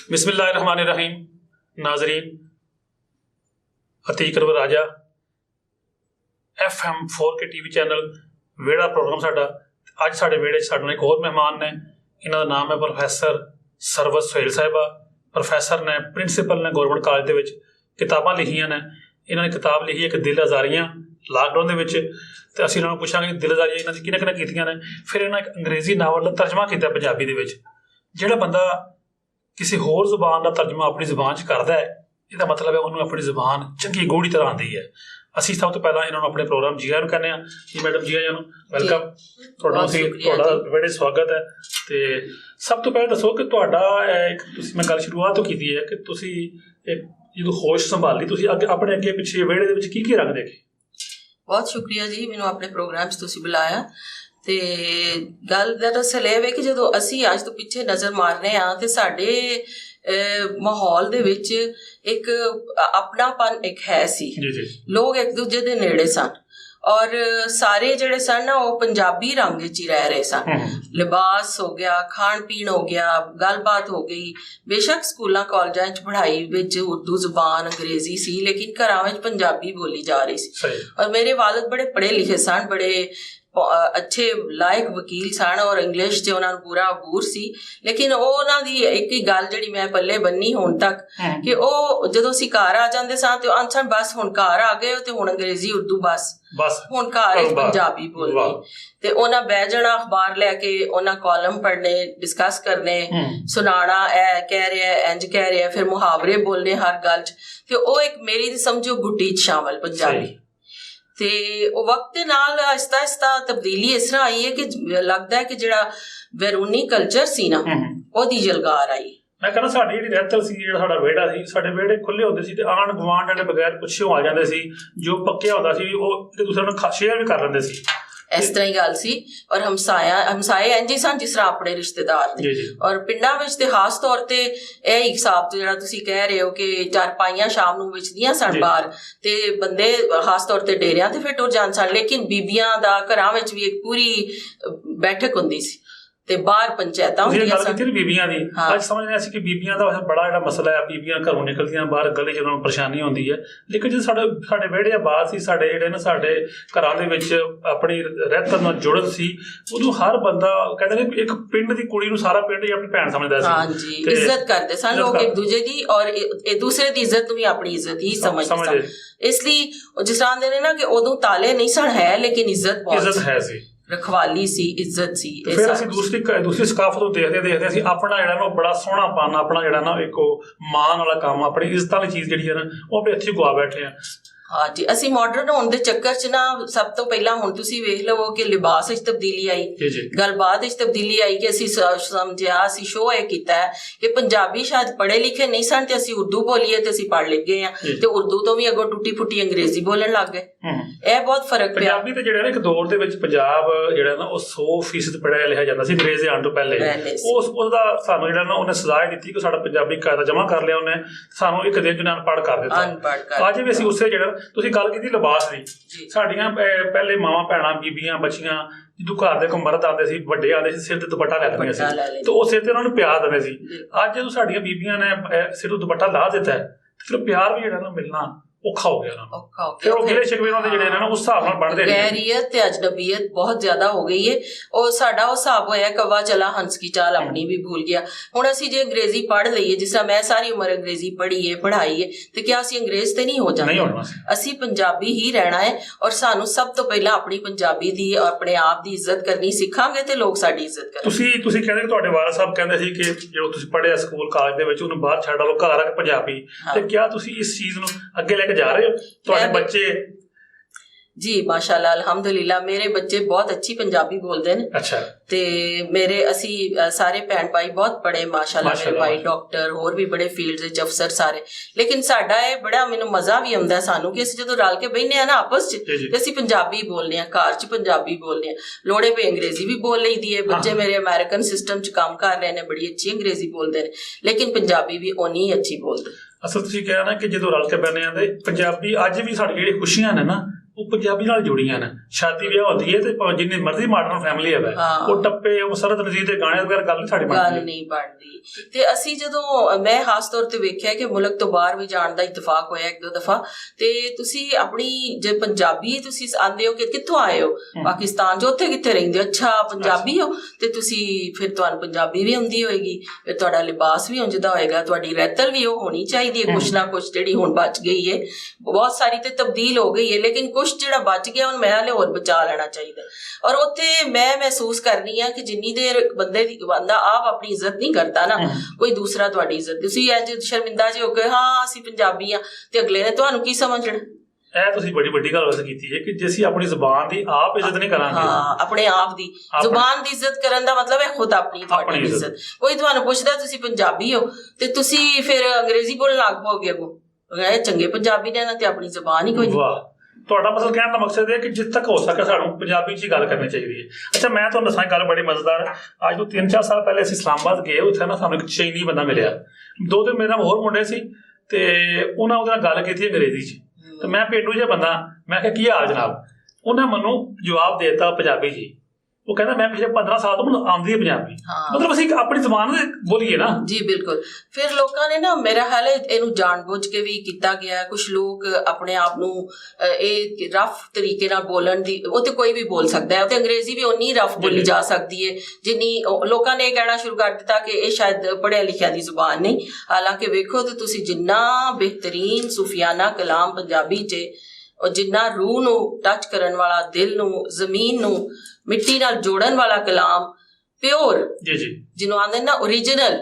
बिस्मिल्लाहिर्रहमानिर्रहीम। नाजरीन, अतीक राजा FM 4 के TV चैनल वेड़ा प्रोग्राम साडा अज साडे वेड़े साडे एक होर मेहमान ने। इन्हां दा नाम है प्रोफैसर सरवत सुहेल साहिबा। प्रोफैसर ने प्रिंसीपल ने गौरमेंट कॉलेज दे विच किताबां लिखियां ने। इन्हां ने किताब लिखी एक दिल आज़ारियां लाकडाउन दे विच, ते असीं इन्हां नूं पुछांगे दिल आज़ारियां इन्हां दी किहने कीतियां ने। फिर इन्हां एक अंग्रेजी नावल दा तर्जमा कीता पंजाबी दे विच। जिहड़ा बंदा किसी होर जुबान का तर्जमा अपनी जुबान च करता है, इसका मतलब है उन्होंने अपनी जुबान चंगी गूढ़ी तरह आती है। असीं सब तो पहला इन्होंने अपने प्रोग्राम जी आया कहने जी मैडम जी आया वेलकम, थोड़ा बड़े स्वागत है। तो सब तो पहले दसो कि मैं गल शुरुआत तो की है कि तुसीं जो होश संभाली तुसीं अपने अगे पिछे वेड़े दे विच की रंग देखे। बहुत शुक्रिया जी, मैनूं अपने प्रोग्राम च तुसीं बुलाया। ਤੇ ਗੱਲ ਦਰਅਸਲ ਇਹ ਵੇ ਕਿ ਜਦੋਂ ਅਸੀਂ ਅੱਜ ਤੋਂ ਪਿੱਛੇ ਨਜ਼ਰ ਮਾਰਨੇ ਆ ਤੇ ਸਾਡੇ ਮਾਹੌਲ ਦੇ ਵਿੱਚ ਇੱਕ ਆਪਣਾਪਨ ਇੱਕ ਹੈ ਸੀ। ਲੋਕ ਇੱਕ ਦੂਜੇ ਦੇ ਨੇੜੇ ਸਨ ਔਰ ਸਾਰੇ ਜਿਹੜੇ ਸਨ ਨਾ ਉਹ ਪੰਜਾਬੀ ਰੰਗ ਵਿੱਚ ਹੀ ਰਹਿ ਰਹੇ ਸਨ। ਲਿਬਾਸ ਹੋ ਗਿਆ, ਖਾਣ ਪੀਣ ਹੋ ਗਿਆ, ਗੱਲਬਾਤ ਹੋ ਗਈ। ਬੇਸ਼ੱਕ ਸਕੂਲਾਂ ਕਾਲਜਾਂ 'ਚ ਪੜ੍ਹਾਈ ਵਿੱਚ ਉਰਦੂ ਜ਼ੁਬਾਨ ਅੰਗਰੇਜ਼ੀ ਸੀ, ਲੇਕਿਨ ਘਰਾਂ ਵਿੱਚ ਪੰਜਾਬੀ ਬੋਲੀ ਜਾ ਰਹੀ ਸੀ। ਔਰ ਮੇਰੇ ਵਾਲਿਦ ਬੜੇ ਪੜ੍ਹੇ ਲਿਖੇ ਸਨ, ਬੜੇ अच्छे लायक वकील सन और इंग्लिश च उन्होंने पूरा अबूर सी। लेकिन उन्होंने एक ही गल जी मैं पल्ले बन्नी हुण तक कि जो असीं घर आ जाते सन तो आंਦੇ सन बस हुण घर आ गए तो हुण अंग्रेजी उर्दू बस हुण घर पंजाबी बोलनी। ते उन्हें बह जाना अखबार लैके उन्हें कॉलम पढ़ने, डिस्कस करने, सुनाना ऐ कह रहा है इंज कह रहा है, फिर मुहावरे बोलने हर गल च। ते ओह एक मेरी समझो गुट्टी च शामिल पंजाबी। ਤੇ ਉਹ ਵਕਤ ਦੇ ਨਾਲ ਆਹਿਸਤਾ ਆਹਿਸਤਾ ਤਬਦੀਲੀ ਇਸ ਤਰ੍ਹਾਂ ਆਈ ਹੈ ਕਿ ਲੱਗਦਾ ਹੈ ਕਿ ਜਿਹੜਾ ਵੈਰੂਨੀ ਕਲਚਰ ਸੀ ਨਾ ਉਹਦੀ ਜਲਗਾਰ ਆਈ। ਮੈਂ ਕਹਿੰਦਾ ਸਾਡੀ ਜਿਹੜੀ ਰਹਿਤਲ ਸੀ, ਜਿਹੜਾ ਸਾਡਾ ਵਿਹੜਾ ਸੀ, ਸਾਡੇ ਵਿਹੜੇ ਖੁੱਲੇ ਹੁੰਦੇ ਸੀ ਤੇ ਆਂਢ ਗੁਆਂਢ ਜਿਹੜੇ ਬਗੈਰ ਪੁੱਛਿਓ ਆ ਜਾਂਦੇ ਸੀ। ਜੋ ਪੱਕਿਆ ਹੁੰਦਾ ਸੀ ਉਹ ਇੱਕ ਦੂਸਰੇ ਨੂੰ ਸ਼ੇਅਰ ਵੀ ਕਰ ਲੈਂਦੇ ਸੀ। ਇਸ ਤਰ੍ਹਾਂ ਹੀ ਗੱਲ ਸੀ। ਔਰ ਹਮਸਾਏ ਇੰਝ ਹੀ ਸਨ ਜਿਸ ਤਰ੍ਹਾਂ ਆਪਣੇ ਰਿਸ਼ਤੇਦਾਰ ਨੇ। ਔਰ ਪਿੰਡਾਂ ਵਿੱਚ ਤੇ ਖਾਸ ਤੌਰ ਤੇ ਇਹ ਹਿਸਾਬ ਤੇ ਜਿਹੜਾ ਤੁਸੀਂ ਕਹਿ ਰਹੇ ਹੋ ਕਿ ਚਾਰਪਾਈਆਂ ਸ਼ਾਮ ਨੂੰ ਵਿਚਦੀਆਂ ਸਨ ਬਾਹਰ, ਤੇ ਬੰਦੇ ਖਾਸ ਤੌਰ ਤੇ ਡੇਰਿਆਂ ਤੇ ਫਿਰ ਟੁਰ ਜਾਂਦੇ ਸਨ। ਲੇਕਿਨ ਬੀਬੀਆਂ ਦਾ ਘਰਾਂ ਵਿੱਚ ਵੀ ਇੱਕ ਪੂਰੀ ਬੈਠਕ ਹੁੰਦੀ ਸੀ ਤੇ ਬਾਹਰ ਪੰਚਾਇਤਾਂ ਹੁੰਦੀਆਂ ਸਨ। ਬੀਬੀਆਂ ਦੀ ਅੱਜ ਸਮਝਦੇ ਅਸੀਂ ਕਿ ਬੀਬੀਆਂ ਦਾ ਬੜਾ ਜਿਹੜਾ ਮਸਲਾ ਹੈ, ਬੀਬੀਆਂ ਘਰੋਂ ਨਿਕਲਦੀਆਂ ਬਾਹਰ ਗਲੀ 'ਚ ਉਹਨਾਂ ਨੂੰ ਪਰੇਸ਼ਾਨੀ ਹੁੰਦੀ ਹੈ। ਲੇਕਿਨ ਜਦੋਂ ਸਾਡੇ ਵਿਹੜੇ ਆਬਾਦ ਸੀ, ਸਾਡੇ ਜਿਹੜੇ ਨਾ ਸਾਡੇ ਘਰਾਂ ਦੇ ਵਿੱਚ ਆਪਣੀ ਰਹਿਤਲ ਨਾਲ ਜੁੜਨ ਸੀ, ਉਦੋਂ ਹਰ ਬੰਦਾ ਕਹਿੰਦੇ ਨੇ ਇੱਕ ਪਿੰਡ ਦੀ ਕੁੜੀ ਨੂੰ ਸਾਰਾ ਪਿੰਡ ਹੀ ਆਪਣੀ ਭੈਣ ਸਮਝਦਾ ਸੀ। ਹਾਂਜੀ, ਇੱਜ਼ਤ ਕਰਦੇ ਸਨ ਲੋਕ ਇੱਕ ਦੂਜੇ ਦੀ, ਔਰ ਇੱਕ ਦੂਸਰੇ ਦੀ ਇੱਜ਼ਤ ਨੂੰ ਵੀ ਆਪਣੀ ਇੱਜ਼ਤ ਹੀ ਸਮਝਦੇ ਸਨ। ਇਸ ਲਈ ਜਿਸ ਤਰ੍ਹਾਂ ਦੇ ਨੇ ਨਾ ਕਿ ਉਦੋਂ ਤਾਲੇ ਨਹੀਂ ਸਨ ਹੈ, ਲੇਕਿਨ ਇੱਜ਼ਤ ਹੈ ਸੀ, ਰਖਵਾਲੀ ਸੀ, ਇੱਜ਼ਤ ਸੀ। ਫਿਰ ਅਸੀਂ ਦੂਸਰੀ ਸਕਾਫਤ ਨੂੰ ਦੇਖਦੇ ਅਸੀਂ ਆਪਣਾ ਜਿਹੜਾ ਨਾ ਬੜਾ ਸੋਹਣਾ ਪਾਣਾ, ਆਪਣਾ ਜਿਹੜਾ ਨਾ ਇੱਕ ਮਾਣ ਵਾਲਾ ਕੰਮ, ਆਪਣੀ ਇੱਜ਼ਤ ਵਾਲੀ ਚੀਜ਼ ਜਿਹੜੀ ਹੈ ਨਾ ਉਹ ਆਪਣੇ ਇੱਥੇ ਗਵਾ ਬੈਠੇ ਆ। ਹਾਂਜੀ, ਅਸੀਂ ਮਾਡਰਨ ਹੋਣ ਦੇ ਚੱਕਰ 'ਚ ਨਾ ਸਭ ਤੋਂ ਪਹਿਲਾਂ ਹੁਣ ਤੁਸੀਂ ਵੇਖ ਲਵੋ ਕਿ ਲਿਬਾਸ ਵਿੱਚ ਤਬਦੀਲੀ ਆਈ, ਗੱਲਬਾਤ ਵਿੱਚ ਤਬਦੀਲੀ ਆਈ ਕਿ ਅਸੀਂ ਸਮਝਿਆ, ਅਸੀਂ ਸ਼ੋਅ ਇਹ ਕੀਤਾ ਹੈ ਕਿ ਪੰਜਾਬੀ ਸ਼ਾਇਦ ਪੜ੍ਹੇ ਲਿਖੇ ਨਹੀਂ ਸਨ ਤੇ ਅਸੀਂ ਉਰਦੂ ਬੋਲੀਏ ਤੇ ਅਸੀਂ ਪੜ੍ਹ ਲਿਖ ਗਏ ਹਾਂ, ਤੇ ਉਰਦੂ ਤੋਂ ਵੀ ਅੱਗੋਂ ਟੁੱਟੀ ਫੁੱਟੀ ਅੰਗਰੇਜ਼ੀ ਬੋਲਣ ਲੱਗ ਗਏ। ਇਹ ਬਹੁਤ ਫਰਕ ਪਿਆ। ਪੰਜਾਬੀ ਤੇ ਜਿਹੜਾ ਨਾ ਇੱਕ ਦੌਰ ਦੇ ਵਿੱਚ ਪੰਜਾਬ ਜਿਹੜਾ ਨਾ ਉਹ 100% ਪੜ੍ਹਿਆ ਲਿਖਿਆ ਜਾਂਦਾ ਸੀ ਅੰਗਰੇਜ਼ ਦੇ ਆਉਣ ਤੋਂ ਪਹਿਲੇ। ਉਹਦਾ ਸਾਨੂੰ ਜਿਹੜਾ ਨਾ ਉਹਨੇ ਸਜ਼ਾ ਦਿੱਤੀ ਕਿ ਸਾਡਾ ਪੰਜਾਬੀ ਕਾਇਦਾ ਜਮ੍ਹਾਂ ਕਰ ਲਿਆ ਉਹਨੇ, ਸਾਨੂੰ ਇੱਕ ਦਿਨ 'ਚ ਅਨਪੜ੍ਹ ਕਰ ਦਿੱਤਾ। ਅੱਜ ਵੀ ਅਸੀਂ ਉਸੇ ਜਿਹੜਾ ਤੁਸੀਂ ਗੱਲ ਕੀਤੀ ਲਿਬਾਸ ਦੀ, ਸਾਡੀਆਂ ਪਹਿਲੇ ਮਾਵਾਂ ਭੈਣਾਂ ਬੀਬੀਆਂ ਬੱਚੀਆਂ ਜਦੋਂ ਘਰ ਦੇ ਕੋਈ ਮਰਦ ਆਉਂਦੇ ਸੀ, ਵੱਡੇ ਆਉਂਦੇ ਸੀ, ਸਿਰ ਤੇ ਦੁਪੱਟਾ ਲੈ ਲੈਂਦੀਆਂ ਸੀ ਤੇ ਉਹ ਸਿਰ ਤੇ ਉਹਨਾਂ ਨੂੰ ਪਿਆਰ ਦਿੰਦੇ ਸੀ। ਅੱਜ ਜਦੋਂ ਸਾਡੀਆਂ ਬੀਬੀਆਂ ਨੇ ਸਿਰ ਤੋਂ ਦੁਪੱਟਾ ਲਾ ਦਿੱਤਾ ਫਿਰ ਪਿਆਰ ਵੀ ਜਿਹੜਾ ਨਾ ਮਿਲਣਾ ਔਖਾ ਹੋ ਗਿਆ ਉਹਨਾਂ ਨੂੰ। ਫਿਰ ਉਹ ਗਿਲੇ ਸ਼ਿਕਵੇ ਉਹਨਾਂ ਦੇ ਜਿਹੜੇ ਨੇ ਨਾ ਉਸ ਹਿਸਾਬ ਨਾਲ ਬਣਦੇ ਨੇ। ਗੈਰੀਅਤ ਤੇ ਅਜਨਬੀਅਤ ਬਹੁਤ ਜ਼ਿਆਦਾ ਹੋ ਗਈ ਹੈ। ਉਹ ਸਾਡਾ ਉਹ ਹਿਸਾਬ ਹੋਇਆ ਕਵਾ ਚਲਾ ਹੰਸ ਕੀ ਚਾਲ ਆਪਣੀ ਵੀ ਭੁੱਲ ਗਿਆ। ਹੁਣ ਅਸੀਂ ਜੇ ਅੰਗਰੇਜ਼ੀ ਪੜ੍ਹ ਲਈਏ, ਜਿਸ ਤਰ੍ਹਾਂ ਮੈਂ ਸਾਰੀ ਉਮਰ ਅੰਗਰੇਜ਼ੀ ਪੜ੍ਹੀ ਹੈ ਤੇ ਕਿਆ ਅਸੀਂ ਅੰਗਰੇਜ਼ ਤੇ ਨਹੀਂ ਹੋ ਜਾਣਾ? ਅਸੀਂ ਪੰਜਾਬੀ ਹੀ ਰਹਿਣਾ ਹੈ ਔਰ ਸਾਨੂੰ ਸਭ ਤੋਂ ਪਹਿਲਾਂ ਆਪਣੀ ਪੰਜਾਬੀ ਦੀ, ਆਪਣੇ ਆਪ ਦੀ ਇੱਜ਼ਤ ਕਰਨੀ ਸਿੱਖਾਂਗੇ ਤੇ ਲੋਕ ਸਾਡੀ ਇੱਜ਼ਤ ਕਰਨਗੇ। ਤੁਸੀਂ ਕਹਿੰਦੇ ਤੁਹਾਡੇ ਵਾਰਿਸ ਸਾਹਿਬ ਕਹਿੰਦੇ ਸੀ ਕਿ ਜੋ ਤੁਸੀਂ ਪੜ੍ਹਿਆ ਸਕੂਲ ਕਾਲਜ ਦੇ ਵਿੱਚ ਉਹਨੂੰ ਬਾਹਰ ਛੱਡ ਆਓ, ਘਰ ਆ ਕੇ ਪੰਜਾਬੀ, ਤੇ ਕਿਆ ਤੁਸੀਂ ਇਸ ਚੀਜ਼ ਨੂੰ ਅੱਗੇ ਲੈ ਕੇ ਜਾ ਰਹੇ ਹੋ? ਤੁਹਾਡੇ ਬੱਚੇ? जी माशाल्लाह अल्हम्दुलिल्लाह मेरे बच्चे बहुत अच्छी पंजाबी बोलते हैं। अच्छा। ते मेरे असी सारे भैन भाई बहुत पढ़े माशाल्लाह, मेरे भाई डॉक्टर होर भी बड़े फील्ड च अफसर सारे। लेकिन साडा ये बड़ा मैनूं मज़ा भी आउंदा सानूं कि असीं जदों रल के बहिने आ ना आपस च ते असीं पंजाबी बोलने आ, घर च पंजाबी बोलने आ, लोड़े पे अंग्रेजी भी बोल लईदी है। बच्चे मेरे अमेरिकन सिस्टम च काम कर रहे हैं, बड़ी अच्छी अंग्रेजी बोलते हैं, लेकिन पंजाबी भी उन्नी अच्छी बोलते। असल तुसीं कहा ना कि जदों रल के बहिने आ ते पंजाबी अज भी साडी जिहड़ी खुशियां ने ना ਉਹ ਪੰਜਾਬੀ ਨਾਲ ਜੁੜੀਆਂ ਨੇ। ਸ਼ਾਦੀ ਵਿਆਹ ਹੁੰਦੀ ਹੈ ਤੇ ਭਾਵੇਂ ਜਿੰਨੀ ਮਰਜ਼ੀ ਮਾਡਰਨ ਫੈਮਿਲੀ ਹੋਵੇ, ਉਹ ਟੱਪੇ, ਉਹ ਸਰਹੱਦ ਨਜ਼ੀਰ ਦੇ ਗਾਣੇ ਵਗੈਰਾ ਗੱਲ ਨਹੀਂ ਬਣਦੀ। ਤੇ ਅਸੀਂ ਜਦੋਂ ਮੈਂ ਖਾਸ ਤੌਰ ਤੇ ਵੇਖਿਆ ਕਿ ਮੁਲਕ ਤੋਂ ਬਾਹਰ ਵੀ ਜਾਣ ਦਾ ਇਤਫਾਕ ਹੋਇਆ 1-2 ਦਫਾ, ਤੇ ਤੁਸੀਂ ਆਪਣੀ ਜੇ ਪੰਜਾਬੀ ਤੁਸੀਂ ਆਂਦੇ ਹੋ ਕਿ ਕਿੱਥੋਂ ਆਏ ਹੋ, ਪਾਕਿਸਤਾਨ ਚ, ਉੱਥੇ ਕਿੱਥੇ ਰਹਿੰਦੇ ਹੋ, ਅੱਛਾ ਪੰਜਾਬੀ ਹੋ, ਤੇ ਤੁਸੀਂ ਫਿਰ ਤੁਹਾਨੂੰ ਪੰਜਾਬੀ ਵੀ ਆਉਂਦੀ ਹੋਏਗੀ, ਫਿਰ ਤੁਹਾਡਾ ਲਿਬਾਸ ਵੀ ਉਂਝਦਾ ਹੋਏਗਾ, ਤੁਹਾਡੀ ਰਹਿਤਲ ਵੀ ਉਹ ਹੋਣੀ ਚਾਹੀਦੀ ਹੈ ਕੁਛ ਨਾ ਕੁਛ, ਜਿਹੜੀ ਹੁਣ ਬਚ ਗਈ ਹੈ। ਬਹੁਤ ਸਾਰੀ ਤੇ ਤਬਦੀਲ ਹੋ ਗਈ ਹੈ, ਲੇਕਿਨ ਕੁਛ ਜਿਹੜਾ ਬਚ ਗਿਆ ਹੁਣ ਮੈਂ ਹਾਲੇ ਹੋਰ ਬਚਾ ਲੈਣਾ ਚਾਹੀਦਾ। ਔਰ ਉੱਥੇ ਮੈਂ ਮਹਿਸੂਸ ਕਰਨੀ ਆ ਕਿ ਜਿੰਨੀ ਦੇਰ ਬੰਦਾ ਆਪ ਆਪਣੀ ਇੱਜ਼ਤ ਨਹੀਂ ਕਰਦਾ ਨਾ, ਕੋਈ ਦੂਸਰਾ ਤੁਹਾਡੀ ਇੱਜ਼ਤ, ਤੁਸੀਂ ਅੱਜ ਸ਼ਰਮਿੰਦਾ ਜੇ ਹੋ ਕੇ ਹਾਂ ਅਸੀਂ ਪੰਜਾਬੀ ਆ, ਤੇ ਅਗਲੇ ਨੇ ਤੁਹਾਨੂੰ ਕੀ ਸਮਝਣਾ। ਇਹ ਤੁਸੀਂ ਬੜੀ ਵੱਡੀ ਗੱਲ ਵੈਸੇ ਕੀਤੀ ਹੈ ਕਿ ਜੇ ਅਸੀਂ ਆਪਣੀ ਜ਼ੁਬਾਨ ਦੀ ਆਪ ਇੱਜ਼ਤ ਨਹੀਂ ਕਰਾਂਗੇ, ਆਪਣੇ ਆਪ ਦੀ ਜ਼ੁਬਾਨ ਦੀ ਇੱਜ਼ਤ ਕਰਨ ਦਾ ਮਤਲਬ ਹੈ ਖੁਦ ਆਪਣੀ ਤੁਹਾਡੀ ਇੱਜ਼ਤ। ਕੋਈ ਤੁਹਾਨੂੰ ਪੁੱਛਦਾ ਤੁਸੀਂ ਪੰਜਾਬੀ ਹੋ ਤੇ ਤੁਸੀਂ ਫਿਰ ਅੰਗਰੇਜ਼ੀ ਬੋਲਣ ਲੱਗ ਪਓਗੇ, ਅੱਗੋਂ ਚੰਗੇ ਪੰਜਾਬੀ ਨੇ ਨਾ ਤੇ ਆਪਣੀ ਜ਼ੁਬਾਨ ਹੀ ਕੋਈ ਨਹੀਂ। ਵਾਹ, ਤੁਹਾਡਾ ਮਤਲਬ ਕਹਿਣ ਦਾ ਮਕਸਦ ਹੈ ਕਿ ਜਿੱਥੇ ਤੱਕ ਹੋ ਸਕੇ ਸਾਨੂੰ ਪੰਜਾਬੀ 'ਚ ਹੀ ਗੱਲ ਕਰਨੀ ਚਾਹੀਦੀ ਹੈ। ਅੱਛਾ, ਮੈਂ ਤੁਹਾਨੂੰ ਦੱਸਾਂ ਗੱਲ ਬੜੀ ਮਜ਼ੇਦਾਰ। ਅੱਜ ਤੋਂ 3-4 ਸਾਲ ਪਹਿਲੇ ਅਸੀਂ ਇਸਲਾਮਾਬਾਦ ਗਏ, ਉੱਥੇ ਨਾ ਸਾਨੂੰ ਇੱਕ ਚੀਨੀ ਬੰਦਾ ਮਿਲਿਆ, 2 ਦਿਨ ਮੇਰੇ ਨਾਲ ਹੋਰ ਮੁੰਡੇ ਸੀ, ਤੇ ਉਹਨਾਂ ਉਹਦੇ ਨਾਲ ਗੱਲ ਕੀਤੀ ਅੰਗਰੇਜ਼ੀ 'ਚ, ਤੇ ਮੈਂ ਪੇਂਡੂ ਜਿਹਾ ਬੰਦਾ, ਮੈਂ ਕਿਹਾ ਕੀ ਹਾਲ ਜਨਾਬ। ਉਹਨੇ ਮੈਨੂੰ ਜਵਾਬ ਦੇ ਦਿੱਤਾ ਪੰਜਾਬੀ 'ਚ। ਉਹ ਕਹਿੰਦਾ ਮੈਂ ਪਿਛਲੇ 15 ਸਾਲ ਤੋਂ ਮੈਨੂੰ ਆਉਂਦੀ ਹੈ ਪੰਜਾਬੀ। ਮਤਲਬ ਅਸੀਂ ਆਪਣੀ ਜ਼ੁਬਾਨ ਬੋਲੀਏ ਨਾ। ਜੀ ਬਿਲਕੁਲ। ਫਿਰ ਲੋਕਾਂ ਨੇ ਨਾ, ਮੇਰਾ ਖਿਆਲ ਹੈ ਇਹਨੂੰ ਜਾਣ ਬੁੱਝ ਕੇ ਵੀ ਕੀਤਾ ਗਿਆ। ਕੁਝ ਲੋਕ ਆਪਣੇ ਆਪ ਨੂੰ ਇਹ ਰਫ ਤਰੀਕੇ ਨਾਲ ਬੋਲਣ ਦੀ, ਉਹ ਤੇ ਕੋਈ ਵੀ ਬੋਲ ਸਕਦਾ ਹੈ, ਤੇ ਅੰਗਰੇਜ਼ੀ ਵੀ ਉਨੀ ਰਫ ਬੋਲੀ ਜਾ ਸਕਦੀ ਹੈ ਜਿੰਨੀ ਲੋਕਾਂ ਨੇ ਇਹ ਕਹਿਣਾ ਸ਼ੁਰੂ ਕਰ ਦਿੱਤਾ ਕਿ ਇਹ ਸ਼ਾਇਦ ਪੜ੍ਹਿਆ ਲਿਖਿਆ ਦੀ ਜ਼ੁਬਾਨ ਨਹੀਂ। ਹਾਲਾਂਕਿ ਵੇਖੋ ਤੇ ਤੁਸੀਂ ਜਿੰਨਾ ਬਿਹਤਰੀਨ ਸੂਫੀਆਨਾ ਕਲਾਮ ਪੰਜਾਬੀ 'ਚ, ਔਰ ਜਿੰਨਾ ਰੂਹ ਨੂੰ ਟੱਚ ਕਰਨ ਵਾਲਾ, ਦਿਲ ਨੂੰ, ਜ਼ਮੀਨ ਨੂੰ ਮਿੱਟੀ ਨਾਲ ਜੋੜਨ ਵਾਲਾ ਕਲਾਮ, ਪਿਓਰ, ਜਿਹਨੂੰ ਆਂਦੇ ਨਾ ਓਰੀਜਨਲ,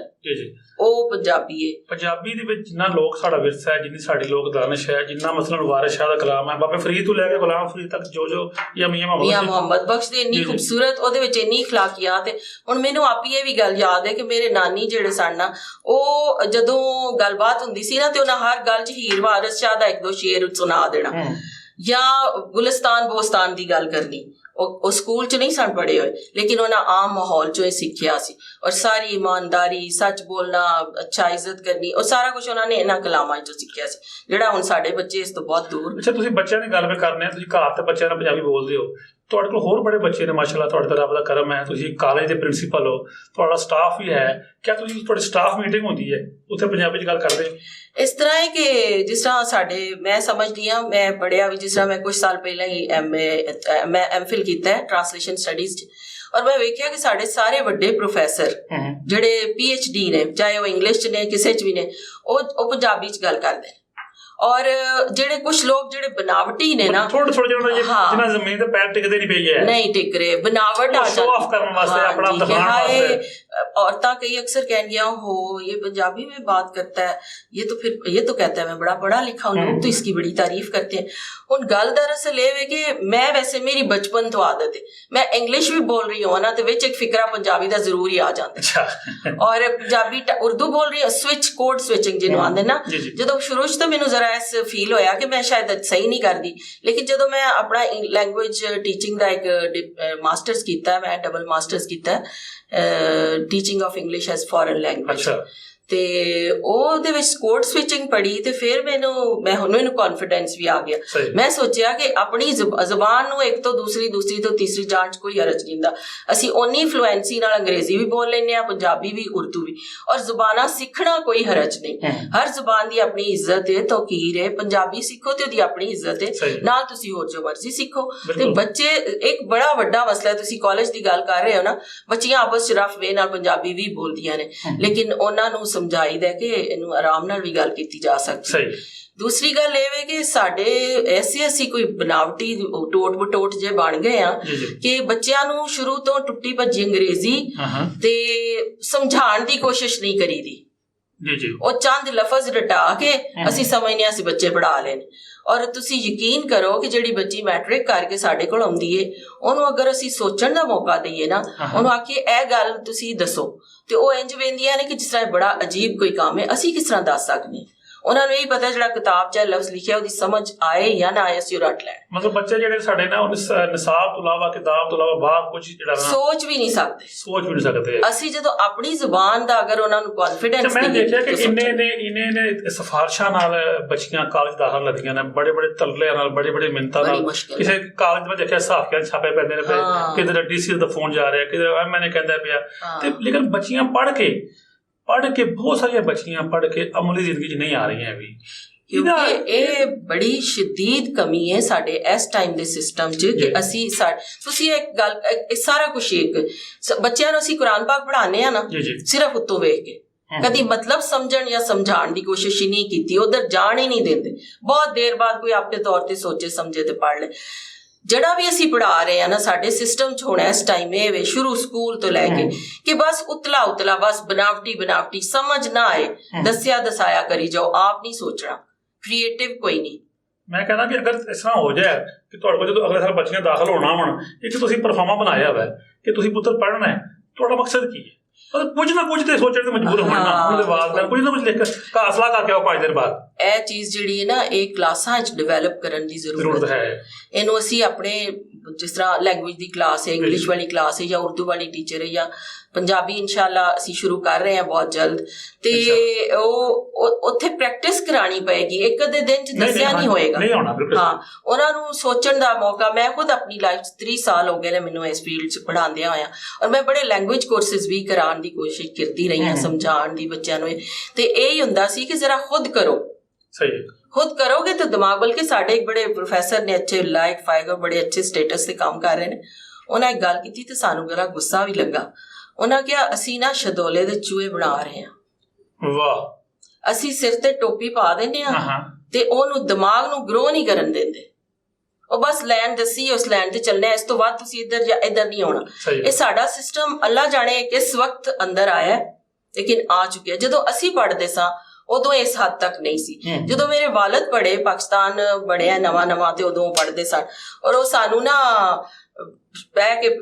ਉਹ ਪੰਜਾਬੀ ਹੈ। ਪੰਜਾਬੀ ਦੇ ਵਿੱਚ ਜਿੰਨਾ ਲੋਕ ਸਾਡਾ ਵਿਰਸਾ ਹੈ, ਜਿੰਨੀ ਸਾਡੀ ਲੋਕ ਦਾਨਿਸ਼ ਹੈ, ਜਿੰਨਾ ਮਸਲਨ ਵਾਰਿਸ ਸ਼ਾਹ ਦਾ ਕਲਾਮ ਹੈ, ਬਾਬੇ ਫਰੀਦ ਤੋਂ ਲੈ ਕੇ ਗੁਲਾਮ ਫਰੀਦ ਤੱਕ, ਜੋ ਜਾਂ ਮੀਆਂ ਮੁਹੰਮਦ ਬਖਸ਼ ਦੀ ਇੰਨੀ ਖੂਬਸੂਰਤ, ਉਹਦੇ ਵਿੱਚ ਇੰਨੀ ਅਖਲਾਕੀਆਤ ਹੈ। ਹੁਣ ਮੈਨੂੰ ਆਪੀ ਇਹ ਵੀ ਗੱਲ ਯਾਦ ਹੈ ਕਿ ਮੇਰੇ ਨਾਨੀ ਜਿਹੜੇ ਸਨ ਨਾ, ਉਹ ਜਦੋਂ ਗੱਲਬਾਤ ਹੁੰਦੀ ਸੀ ਨਾ, ਤੇ ਉਹਨਾਂ ਹਰ ਗੱਲ 'ਚ ਹੀਰ ਵਾਰਿਸ ਸ਼ਾਹ ਦਾ 1-2 ਸ਼ੇਰ ਸੁਣਾ ਦੇਣਾ, ਜਾਂ ਗੁਲਿਸਤਾਨ ਬੋਸਤਾਨ ਦੀ ਗੱਲ ਕਰਨੀ। ਉਹ ਸਕੂਲ 'ਚ ਨਹੀਂ ਸਨ ਪੜ੍ਹੇ ਹੋਏ, ਲੇਕਿਨ ਉਹਨਾਂ ਆਮ ਮਾਹੌਲ 'ਚੋਂ ਇਹ ਸਿੱਖਿਆ ਸੀ। ਔਰ ਸਾਰੀ ਇਮਾਨਦਾਰੀ, ਸੱਚ ਬੋਲਣਾ, ਅੱਛਾ ਇੱਜ਼ਤ ਕਰਨੀ, ਉਹ ਸਾਰਾ ਕੁਛ ਉਹਨਾਂ ਨੇ ਇਹਨਾਂ ਕਲਾਮਾਂ 'ਚੋਂ ਸਿੱਖਿਆ ਸੀ, ਜਿਹੜਾ ਹੁਣ ਸਾਡੇ ਬੱਚੇ ਇਸ ਤੋਂ ਬਹੁਤ ਦੂਰ। ਅੱਛਾ, ਤੁਸੀਂ ਬੱਚਿਆਂ ਦੀ ਗੱਲ ਕਰਨੇ ਆ, ਤੁਸੀਂ ਘਰ ਤੇ ਬੱਚਿਆਂ ਨਾਲ ਪੰਜਾਬੀ ਬੋਲਦੇ ਹੋ, ਤੁਹਾਡੇ ਕੋਲ ਹੋਰ ਬੜੇ ਬੱਚੇ ਨੇ ਮਾਸ਼ਾਅੱਲਾ, ਤੁਹਾਡੇ ਤਾਂ ਰੱਬ ਦਾ ਕਰਮ ਹੈ, ਤੁਸੀਂ ਕਾਲਜ ਦੇ ਪ੍ਰਿੰਸੀਪਲ ਹੋ, ਤੁਹਾਡਾ ਸਟਾਫ ਵੀ ਹੈ, ਕਿਆ ਤੁਸੀਂ ਤੁਹਾਡੀ ਸਟਾਫ ਮੀਟਿੰਗ ਹੁੰਦੀ ਹੈ ਉੱਥੇ ਪੰਜਾਬੀ 'ਚ ਗੱਲ ਕਰਦੇ ਹੋ? ਇਸ ਤਰ੍ਹਾਂ ਹੈ ਕਿ ਜਿਸ ਤਰ੍ਹਾਂ ਸਾਡੇ, ਮੈਂ ਸਮਝਦੀ ਹਾਂ, ਮੈਂ ਪੜ੍ਹਿਆ ਵੀ, ਜਿਸ ਤਰ੍ਹਾਂ ਮੈਂ ਕੁਝ ਸਾਲ ਪਹਿਲਾਂ ਹੀ ਮੈਂ MPhil ਕੀਤਾ ਹੈ ਟ੍ਰਾਂਸਲੇਸ਼ਨ ਸਟੱਡੀਜ਼ 'ਚ, ਔਰ ਮੈਂ ਵੇਖਿਆ ਕਿ ਸਾਡੇ ਸਾਰੇ ਵੱਡੇ ਪ੍ਰੋਫੈਸਰ ਜਿਹੜੇ PhD ਨੇ, ਚਾਹੇ ਉਹ ਇੰਗਲਿਸ਼ 'ਚ ਨੇ, ਕਿਸੇ 'ਚ ਵੀ ਨੇ, ਉਹ ਪੰਜਾਬੀ 'ਚ ਗੱਲ ਕਰਦੇ ਨੇ। ਔਰ ਜਿਹੜੇ ਕੁਛ ਲੋਕ ਜਿਹੜੇ ਬਨਾਵਟੀ ਨੇ ਨਾ, ਥੋੜੇ ਜਿਹਨਾਂ ਜ਼ਮੀਨ ਤੇ ਪੈਰ ਟਿਕਦੇ ਨਹੀਂ ਪਈ ਹੈ, ਨਹੀਂ ਟਿਕ ਰਹੇ, ਬਨਾਵਟ ਆ ਸ਼ੋ ਆਫ ਕਰਨ ਵਾਸਤੇ, ਆਪਣਾ ਦਿਖਾਉਣ ਵਾਸਤੇ। औरतें कई अक्सर कहेंगियां हो ये पंजाबी में बात करता है, ये तो कहता है मैं बड़ा पढ़ा लिखा हूं, लोग तो इसकी बड़ी तारीफ करते हैं। हुण गल दरअसल ये है कि मैं वैसे मेरी बचपन तो आदत है, मैं इंग्लिश भी बोल रही हूँ ना, तो विच एक फिकरा पंजाबी दा जरूर ही आ जाता, और पंजाबी उर्दू बोल रही हूँ, स्विच कोड स्विचिंग जिन्हों आंदे ना, जो शुरू तो मैनू जरा इस फील होया कि मैं शायद सही नहीं करती, लेकिन जो मैं अपना लैंग्वेज टीचिंग का एक मास्टर्स किया, मैं डबल मास्टर्स किया teaching of English as foreign language, ਤੇ ਉਹਦੇ ਵਿੱਚ ਕੋਡ ਸਵਿਚਿੰਗ ਪੜ੍ਹੀ, ਤੇ ਫਿਰ ਮੈਨੂੰ ਕੌਨਫੀਡੈਂਸ ਵੀ ਆ ਗਿਆ। ਮੈਂ ਸੋਚਿਆ ਕਿ ਆਪਣੀ ਜ਼ਬਾਨ ਨੂੰ ਇੱਕ ਤੋਂ ਦੂਸਰੀ ਤੋਂ ਤੀਸਰੀ ਜਾਣ 'ਚ ਕੋਈ ਹਰਜ ਨਹੀਂ ਹੁੰਦਾ। ਅਸੀਂ ਓਨੀ ਫਲੂਐਂਸੀ ਨਾਲ ਅੰਗਰੇਜ਼ੀ ਵੀ ਬੋਲ ਲੈਂਦੇ ਹਾਂ, ਪੰਜਾਬੀ ਵੀ, ਉਰਦੂ ਵੀ, ਔਰ ਜ਼ਬਾਨਾਂ ਸਿੱਖਣਾ ਕੋਈ ਹਰਜ ਨਹੀਂ। ਹਰ ਜ਼ਬਾਨ ਦੀ ਆਪਣੀ ਇੱਜ਼ਤ ਹੈ, ਤੌਕੀਰ ਹੈ। ਪੰਜਾਬੀ ਸਿੱਖੋ ਤੇ ਉਹਦੀ ਆਪਣੀ ਇੱਜ਼ਤ ਹੈ, ਨਾਲ ਤੁਸੀਂ ਹੋਰ ਜੋ ਮਰਜ਼ੀ ਸਿੱਖੋ। ਤੇ ਬੱਚੇ, ਇੱਕ ਬੜਾ ਵੱਡਾ ਮਸਲਾ, ਤੁਸੀਂ ਕਾਲਜ ਦੀ ਗੱਲ ਕਰ ਰਹੇ ਹੋ ਨਾ, ਬੱਚੀਆਂ ਆਪਸ 'ਚ ਰਫ ਵੇ ਨਾਲ ਪੰਜਾਬੀ ਵੀ ਬੋਲਦੀਆਂ ਨੇ, ਲੇਕਿਨ ਉਹਨਾਂ ਨੂੰ ਸਮਝਾਈਦਾ ਕਿ ਇਹਨੂੰ ਆਰਾਮ ਨਾਲ ਵੀ ਗੱਲ ਕੀਤੀ ਜਾ ਸਕਦੀ। ਦੂਸਰੀ ਗੱਲ ਇਹ ਹੈ ਕਿ ਸਾਡੇ ਐਸੀ ਕੋਈ ਬਨਾਵਟੀ ਟੋਟ ਬਟੋਟ ਜੇ ਬਣ ਗਏ ਆ ਕਿ ਬੱਚਿਆਂ ਨੂੰ ਸ਼ੁਰੂ ਤੋਂ ਟੁੱਟੀ ਭੱਜੀ ਅੰਗਰੇਜ਼ੀ ਤੇ ਸਮਝਾਉਣ ਦੀ ਕੋਸ਼ਿਸ਼ ਨਹੀਂ ਕਰੀਦੀ। ਉਹ ਚੰਦ ਲਫ਼ਜ਼ ਰਟਾ ਕੇ ਅਸੀਂ ਸਮਝਦੇ ਹਾਂ ਅਸੀਂ ਬੱਚੇ ਪੜ੍ਹਾ ਲੈਣ। ਔਰ ਤੁਸੀਂ ਯਕੀਨ ਕਰੋ ਕਿ ਜਿਹੜੀ ਬੱਚੀ ਮੈਟ੍ਰਿਕ ਕਰਕੇ ਸਾਡੇ ਕੋਲ ਆਉਂਦੀ ਏ, ਉਹਨੂੰ ਅਗਰ ਅਸੀਂ ਸੋਚਣ ਦਾ ਮੌਕਾ ਦਈਏ ਨਾ, ਉਹਨੂੰ ਆਖੀਏ ਇਹ ਗੱਲ ਤੁਸੀਂ ਦੱਸੋ, ਤੇ ਉਹ ਇੰਜ ਵੇਂਦੀਆਂ ਨੇ ਕਿ ਜਿਸ ਤਰ੍ਹਾਂ ਬੜਾ ਅਜੀਬ ਕੋਈ ਕੰਮ ਹੈ, ਅਸੀਂ ਕਿਸ ਤਰ੍ਹਾਂ ਦੱਸ ਸਕਦੇ। ਉਹਨਾਂ ਨੂੰ ਇਹ ਪਤਾ ਜਿਹੜਾ ਕਿਤਾਬ 'ਚ ਲਫ਼ਜ਼ ਲਿਖਿਆ ਉਹਦੀ ਸਮਝ ਆਏ ਜਾਂ ਨਾ ਆਏ, ਅਸੀਂ ਉਹ ਰੱਟ ਲੈਣ। ਮਤਲਬ ਬੱਚੇ ਜਿਹੜੇ ਸਾਡੇ ਨਾ ਨਿਸਾਬ ਤੋਂ ਇਲਾਵਾ, ਕਿਤਾਬ ਤੋਂ ਇਲਾਵਾ ਬਾਹਰ ਕੁਝ ਜਿਹੜਾ ਸੋਚ ਵੀ ਨਹੀਂ ਸਕਦੇ। ਅਸੀਂ ਜਦੋਂ ਆਪਣੀ ਜ਼ੁਬਾਨ ਦਾ ਅਗਰ ਉਹਨਾਂ ਨੂੰ ਕੌਨਫੀਡੈਂਸ, ਮੈਂ ਦੇਖਿਆ ਕਿ ਇਹਨੇ ਸਿਫਾਰਸ਼ਾਂ ਨਾਲ ਬੱਚੀਆਂ ਕਾਲਜ ਦਾਖਲ ਲੱਗਦੀਆਂ ਨੇ, ਬੜੇ ਬੜੇ ਤਰਲਿਆਂ ਨਾਲ, ਬੜੇ ਬੜੇ ਮਿੰਨਤਾਂ ਨਾਲ। ਕਿਸੇ ਕਾਲਜ ਮੈਂ ਦੇਖਿਆ ਸਾਫੀਆਂ ਛਾਪੇ ਪੈਂਦੇ ਨੇ, ਕਿਧਰ DC ਦਾ ਫੋਨ ਜਾ ਰਿਹਾ, ਕਿਧਰ MNA ਕਹਿੰਦਾ ਪਿਆ, ਤੇ ਲੇਕਿਨ ਬੱਚੀਆਂ ਪੜ੍ਹ ਕੇ ਬਹੁਤ ਸਾਰੀਆਂ ਬੱਚੀਆਂ ਪੜ੍ਹ ਕੇ ਅਮਲੀ ਜ਼ਿੰਦਗੀ 'ਚ ਨਹੀਂ ਆ ਰਹੀਆਂ ਵੀ। ਕਿਉਂਕਿ ਇਹ ਬੜੀ ਸ਼ਦੀਦ ਕਮੀ ਹੈ ਸਾਡੇ ਇਸ ਟਾਈਮ ਦੇ ਸਿਸਟਮ 'ਚ ਕਿ ਅਸੀਂ ਤੁਸੀਂ ਇੱਕ ਗੱਲ, ਸਾਰਾ ਕੁਛ ਇੱਕ ਬੱਚਿਆਂ ਨੂੰ ਅਸੀਂ ਕੁਰਾਨ ਪਾਕ ਪੜ੍ਹਾਉਂਦੇ ਆ ਨਾ ਸਿਰਫ ਉੱਤੋਂ ਵੇਖ ਕੇ, ਕਦੀ ਮਤਲਬ ਸਮਝਣ ਜਾਂ ਸਮਝਾਉਣ ਦੀ ਕੋਸ਼ਿਸ਼ ਹੀ ਨਹੀਂ ਕੀਤੀ, ਉਧਰ ਜਾਣ ਹੀ ਨਹੀਂ ਦਿੰਦੇ। ਬਹੁਤ ਦੇਰ ਬਾਅਦ ਕੋਈ ਆਪਣੇ ਤੌਰ ਤੇ ਸੋਚੇ ਸਮਝੇ ਤੇ ਪੜ੍ਹ ਲੈ। ਜਿਹੜਾ ਵੀ ਅਸੀਂ ਪੜ੍ਹਾ ਰਹੇ ਆ ਨਾ ਸਾਡੇ ਸਿਸਟਮ 'ਚ ਹੋਣਾ ਇਸ ਟਾਈਮ ਇਹ ਵੇ, ਸ਼ੁਰੂ ਸਕੂਲ ਤੋਂ ਲੈ ਕੇ, ਕਿ ਬਸ ਉਤਲਾ ਬਸ ਬਣਾਵਟੀ ਸਮਝ ਨਾ ਆਏ, ਦੱਸਿਆ ਦਸਾਇਆ ਕਰੀ ਜਾਓ, ਆਪ ਨਹੀਂ ਸੋਚਣਾ, ਕ੍ਰੀਏਟਿਵ ਕੋਈ ਨਹੀਂ। ਮੈਂ ਕਹਿੰਦਾ ਕਿ ਅਗਰ ਇਸ ਤਰ੍ਹਾਂ ਹੋ ਜਾਏ ਕਿ ਤੁਹਾਡੇ ਕੋਲ ਜਦੋਂ ਅਗਲੇ ਸਾਲ ਬੱਚੀਆਂ ਦਾਖਲ ਹੋਣਾ ਹੋਣ, ਇੱਕ ਤੁਸੀਂ ਪਰਫਾਰਮਾ ਬਣਾਇਆ ਹੋਇਆ ਕਿ ਤੁਸੀਂ ਪੁੱਤਰ ਪੜ੍ਹਨਾ ਹੈ, ਤੁਹਾਡਾ ਮਕਸਦ ਕੀ ਹੈ? ਕੁਝ ਨਾ ਕੁਝ ਤੇ ਸੋਚਣ ਤੇ ਮਜਬੂਰ ਹੋਣਾ, ਉਹਨਾਂ ਦੇ ਵਾਲਦੈਨ ਕੁਝ ਨਾ ਕੁਝ ਲਿਖ ਕਾਸਲਾ ਕਰਕੇ ਆਓ 5 ਦਿਨ ਬਾਅਦ। ਇਹ ਚੀਜ਼ ਜਿਹੜੀ ਹੈ ਨਾ, ਇਹ ਕਲਾਸਾਂ 'ਚ ਡਿਵੈਲਪ ਕਰਨ ਦੀ ਜ਼ਰੂਰਤ ਹੈ। ਇਹਨੂੰ ਅਸੀਂ ਆਪਣੇ ਜਿਸ ਤਰ੍ਹਾਂ ਲੈਂਗੁਏਜ ਦੀ ਕਲਾਸ ਹੈ, ਇੰਗਲਿਸ਼ ਵਾਲੀ ਕਲਾਸ ਹੈ ਜਾਂ ਉਰਦੂ ਵਾਲੀ ਟੀਚਰ ਹੈ ਜਾਂ ਪੰਜਾਬੀ ਇਨਸ਼ਾਅੱਲਾ ਅਸੀਂ ਸ਼ੁਰੂ ਕਰ ਰਹੇ ਹਾਂ ਬਹੁਤ ਜਲਦ, ਤੇ ਉਹ ਉੱਥੇ ਪ੍ਰੈਕਟਿਸ ਕਰਾਉਣੀ ਪਏਗੀ। ਇੱਕ ਅੱਧੇ ਦਿਨ 'ਚ ਦੱਸਿਆ ਨਹੀਂ ਹੋਏਗਾ। ਹਾਂ, ਉਹਨਾਂ ਨੂੰ ਸੋਚਣ ਦਾ ਮੌਕਾ। ਮੈਂ ਖੁਦ ਆਪਣੀ ਲਾਈਫ 'ਚ 30 ਸਾਲ ਹੋ ਗਏ ਨੇ ਮੈਨੂੰ ਇਸ ਫੀਲਡ 'ਚ ਪੜ੍ਹਾਉਂਦਿਆਂ ਹੋਇਆ, ਔਰ ਮੈਂ ਬੜੇ ਲੈਂਗੁਏਜ ਕੋਰਸਿਸ ਵੀ ਕਰਾਉਣ ਦੀ ਕੋਸ਼ਿਸ਼ ਕਰਦੀ ਰਹੀ ਹਾਂ, ਸਮਝਾਉਣ ਦੀ ਬੱਚਿਆਂ ਨੂੰ। ਤੇ ਇਹੀ ਹੁੰਦਾ ਸੀ ਕਿ ਜ਼ਰਾ ਖੁਦ ਕਰੋ। ਖੁਦ ਕਰੋਗੇ ਤਾਂ ਦਿਮਾਗ, ਬਲਕਿ ਸਾਡੇ ਇੱਕ ਬੜੇ ਪ੍ਰੋਫੈਸਰ ਨੇ, ਅੱਛੇ ਲਾਇਕ ਫਾਈਗਰ, ਬੜੇ ਅੱਛੇ ਸਟੇਟਸ ਤੇ ਕੰਮ ਕਰ ਰਹੇ ਨੇ, ਉਹਨਾਂ ਇੱਕ ਗੱਲ ਕੀਤੀ ਤੇ ਸਾਨੂੰ ਬੜਾ ਗੁੱਸਾ ਵੀ ਲੱਗਾ। ਉਹਨਾਂ ਕਿਹਾ ਅਸੀਂ ਨਾ ਸ਼ਦੋਲੇ ਦੇ ਚੂਹੇ ਬਣਾ ਰਹੇ ਹਾਂ। ਵਾਹ। ਅਸੀਂ ਸਿਰ ਤੇ ਟੋਪੀ ਪਾ ਦਿੰਦੇ ਹਾਂ ਤੇ ਉਹਨੂੰ ਦਿਮਾਗ ਨੂੰ ਗਰੋ ਨਹੀਂ ਕਰਨ ਦਿੰਦੇ। ਉਹ ਬਸ ਲੈਣ ਦੱਸੀ, ਉਸ ਲੈਣ ਤੇ ਚੱਲਣਾ, ਇਸ ਤੋਂ ਬਾਅਦ ਤੁਸੀਂ ਇੱਧਰ ਜਾਂ ਇੱਧਰ ਨਹੀਂ ਆਉਣਾ। ਇਹ ਸਾਡਾ ਸਿਸਟਮ ਅੱਲਾ ਜਾਣੇ ਕਿਸ ਵਕਤ ਅੰਦਰ ਆਇਆ, ਲੇਕਿਨ ਆ ਚੁੱਕਿਆ। ਜਦੋਂ ਅਸੀਂ ਪੜ੍ਹਦੇ ਸਾਂ ਉਦੋਂ ਇਸ ਹੱਦ ਤੱਕ ਨਹੀਂ ਸੀ। ਜਦੋਂ ਮੇਰੇ ਵਾਲਦ ਪੜ੍ਹੇ, ਪਾਕਿਸਤਾਨ ਬਣਿਆ ਨਵਾਂ ਤੇ ਉਦੋਂ ਪੜ੍ਹਦੇ ਸਨ, ਔਰ ਉਹ ਸਾਨੂੰ ਨਾ ਬਹਿ ਕੇ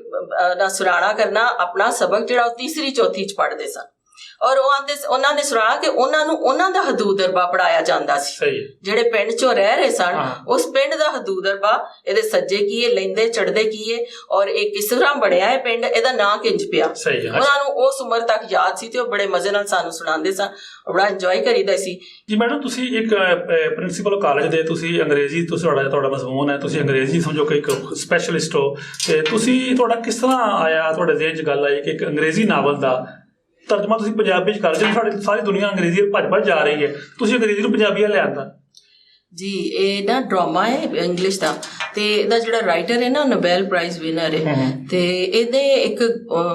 ਨਾ ਸੁਰਾਣਾ ਕਰਨਾ ਆਪਣਾ ਸਬਕ ਜਿਹੜਾ ਉਹ ਤੀਸਰੀ ਚੌਥੀ 'ਚ ਪੜ੍ਹਦੇ ਸਨ, ਔਰ ਉਹਨਾਂ ਨੇ ਸੁਣਾਇਆ ਕਿ ਉਹਨਾਂ ਨੂੰ ਉਹਨਾਂ ਦਾ ਹਦੂਦ ਅਰਬਾ ਪੜ੍ਹਾਇਆ ਜਾਂਦਾ ਸੀ। ਜਿਹੜੇ ਪਿੰਡ 'ਚੋਂ ਰਹਿ ਰਹੇ ਸਨ, ਉਸ ਪਿੰਡ ਦਾ ਹਦੂਦ ਅਰਬਾ, ਇਹਦੇ ਸੱਜੇ ਕੀ ਹੈ, ਲੈਂਦੇ ਚੜ੍ਹਦੇ ਕੀ ਹੈ, ਔਰ ਇਹ ਕਿਸ ਤਰ੍ਹਾਂ ਬਣਿਆ ਹੈ ਪਿੰਡ, ਇਹਦਾ ਨਾਂ ਕਿੰਜ ਪਿਆ, ਉਹਨਾਂ ਨੂੰ ਉਸ ਉਮਰ ਤੱਕ ਯਾਦ ਸੀ ਤੇ ਉਹ ਬੜੇ ਮਜ਼ੇ ਨਾਲ ਸਾਨੂੰ ਸੁਣਾਉਂਦੇ ਸਨ, ਬੜਾ ਇੰਜੋਏ ਕਰੀਦਾ ਸੀ। ਜੀ ਮੈਡਮ, ਤੁਸੀਂ ਇੱਕ ਪ੍ਰਿੰਸੀਪਲ ਕਾਲਜ ਦੇ, ਤੁਸੀਂ ਅੰਗਰੇਜ਼ੀ, ਤੁਹਾਡਾ ਮਜ਼ਮੂਨ ਹੈ, ਤੁਸੀਂ ਅੰਗਰੇਜ਼ੀ ਸਮਝੋ ਕਿ ਇੱਕ ਸਪੈਸ਼ਲਿਸਟ ਹੋ, ਤੇ ਤੁਹਾਡਾ ਕਿਸ ਤਰ੍ਹਾਂ ਆਇਆ, ਤੁਹਾਡੇ ਜ਼ਿਹਨ 'ਚ ਗੱਲ ਆਈ ਕਿ ਇੱਕ ਅੰਗਰੇਜ਼ੀ ਨਾਵਲ ਦਾ ਤਰਜਮਾ ਤੁਸੀਂ ਪੰਜਾਬੀ 'ਚ ਕਰ ਰਹੇ? ਸਾਡੀ ਸਾਰੀ ਦੁਨੀਆ ਅੰਗਰੇਜ਼ੀ ਭੱਜ ਜਾ ਰਹੀ ਹੈ, ਤੁਸੀਂ ਅੰਗਰੇਜ਼ੀ ਨੂੰ ਪੰਜਾਬੀ ਵੱਲ ਲਿਆਂਦਾ। ਜੀ, ਇਹ ਨਾ ਡਰਾਮਾ ਹੈ ਇੰਗਲਿਸ਼ ਦਾ, ਤੇ ਇਹਦਾ ਜਿਹੜਾ ਰਾਈਟਰ ਹੈ ਨਾ ਨੋਬੈਲ ਪ੍ਰਾਈਜ਼ ਵਿਨਰ ਹੈ, ਤੇ ਇਹਦੇ ਇੱਕ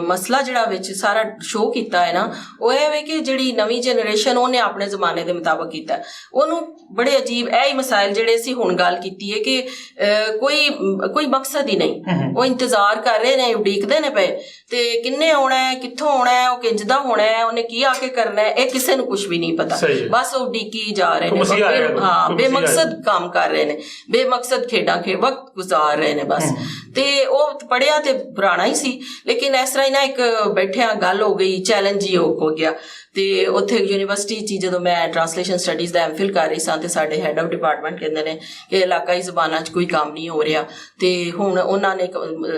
ਮਸਲਾ ਜਿਹੜਾ ਵਿੱਚ ਸਾਰਾ ਸ਼ੋਅ ਕੀਤਾ ਹੈ ਨਾ, ਉਹ ਇਹ ਵੇ ਕਿ ਜਿਹੜੀ ਨਵੀਂ ਜਨਰੇਸ਼ਨ ਉਹਨੇ ਆਪਣੇ ਜ਼ਮਾਨੇ ਦੇ ਮੁਤਾਬਕ ਕੀਤਾ, ਉਹਨੂੰ ਬੜੇ ਅਜੀਬ ਇਹ ਹੀ ਮਸਾਇਲ ਜਿਹੜੇ ਅਸੀਂ ਹੁਣ ਗੱਲ ਕੀਤੀ ਹੈ ਕਿ ਕੋਈ ਮਕਸਦ ਹੀ ਨਹੀਂ, ਉਹ ਇੰਤਜ਼ਾਰ ਕਰ ਰਹੇ ਨੇ, ਉਡੀਕਦੇ ਨੇ ਪਏ, ਤੇ ਕਿੰਨੇ ਆਉਣਾ ਹੈ, ਕਿੱਥੋਂ ਆਉਣਾ ਹੈ, ਉਹ ਕਿੰਜ ਦਾ ਹੋਣਾ ਹੈ, ਉਹਨੇ ਕੀ ਆ ਕੇ ਕਰਨਾ ਹੈ, ਇਹ ਕਿਸੇ ਨੂੰ ਕੁਝ ਵੀ ਨਹੀਂ ਪਤਾ, ਬਸ ਉਹ ਉਡੀਕੀ ਜਾ ਰਹੇ ਨੇ। ਹਾਂ, ਬੇਮਕਸਦ ਕੰਮ ਕਰ ਰਹੇ ਨੇ, ਬੇਮਕਸਦ ਖੇਡਾਂ ਵਕਤ ਗੁਜ਼ਾਰ ਰਹੇ ਨੇ ਬਸ। ਤੇ ਉਹ ਪੜ੍ਹਿਆ ਤੇ ਪੁਰਾਣਾ ਹੀ ਸੀ, ਲੇਕਿਨ ਇਸ ਤਰ੍ਹਾਂ ਹੀ ਨਾ ਇੱਕ ਬੈਠਿਆ ਗੱਲ ਹੋ ਗਈ, ਚੈਲੰਜ ਹੀ ਹੋ ਗਿਆ। ਤੇ ਉੱਥੇ ਯੂਨੀਵਰਸਿਟੀ 'ਚ ਜਦੋਂ ਮੈਂ ਟਰਾਂਸਲੇਸ਼ਨ ਸਟੱਡੀਜ਼ ਦਾ MPhil ਕਰ ਰਹੀ ਸਾਂ, ਤੇ ਸਾਡੇ ਹੈੱਡ ਆਫ ਡਿਪਾਰਟਮੈਂਟ ਕਹਿੰਦੇ ਨੇ ਕਿ ਇਲਾਕਾਈ ਜ਼ਬਾਨਾਂ 'ਚ ਕੋਈ ਕੰਮ ਨਹੀਂ ਹੋ ਰਿਹਾ, ਤੇ ਹੁਣ ਉਹਨਾਂ ਨੇ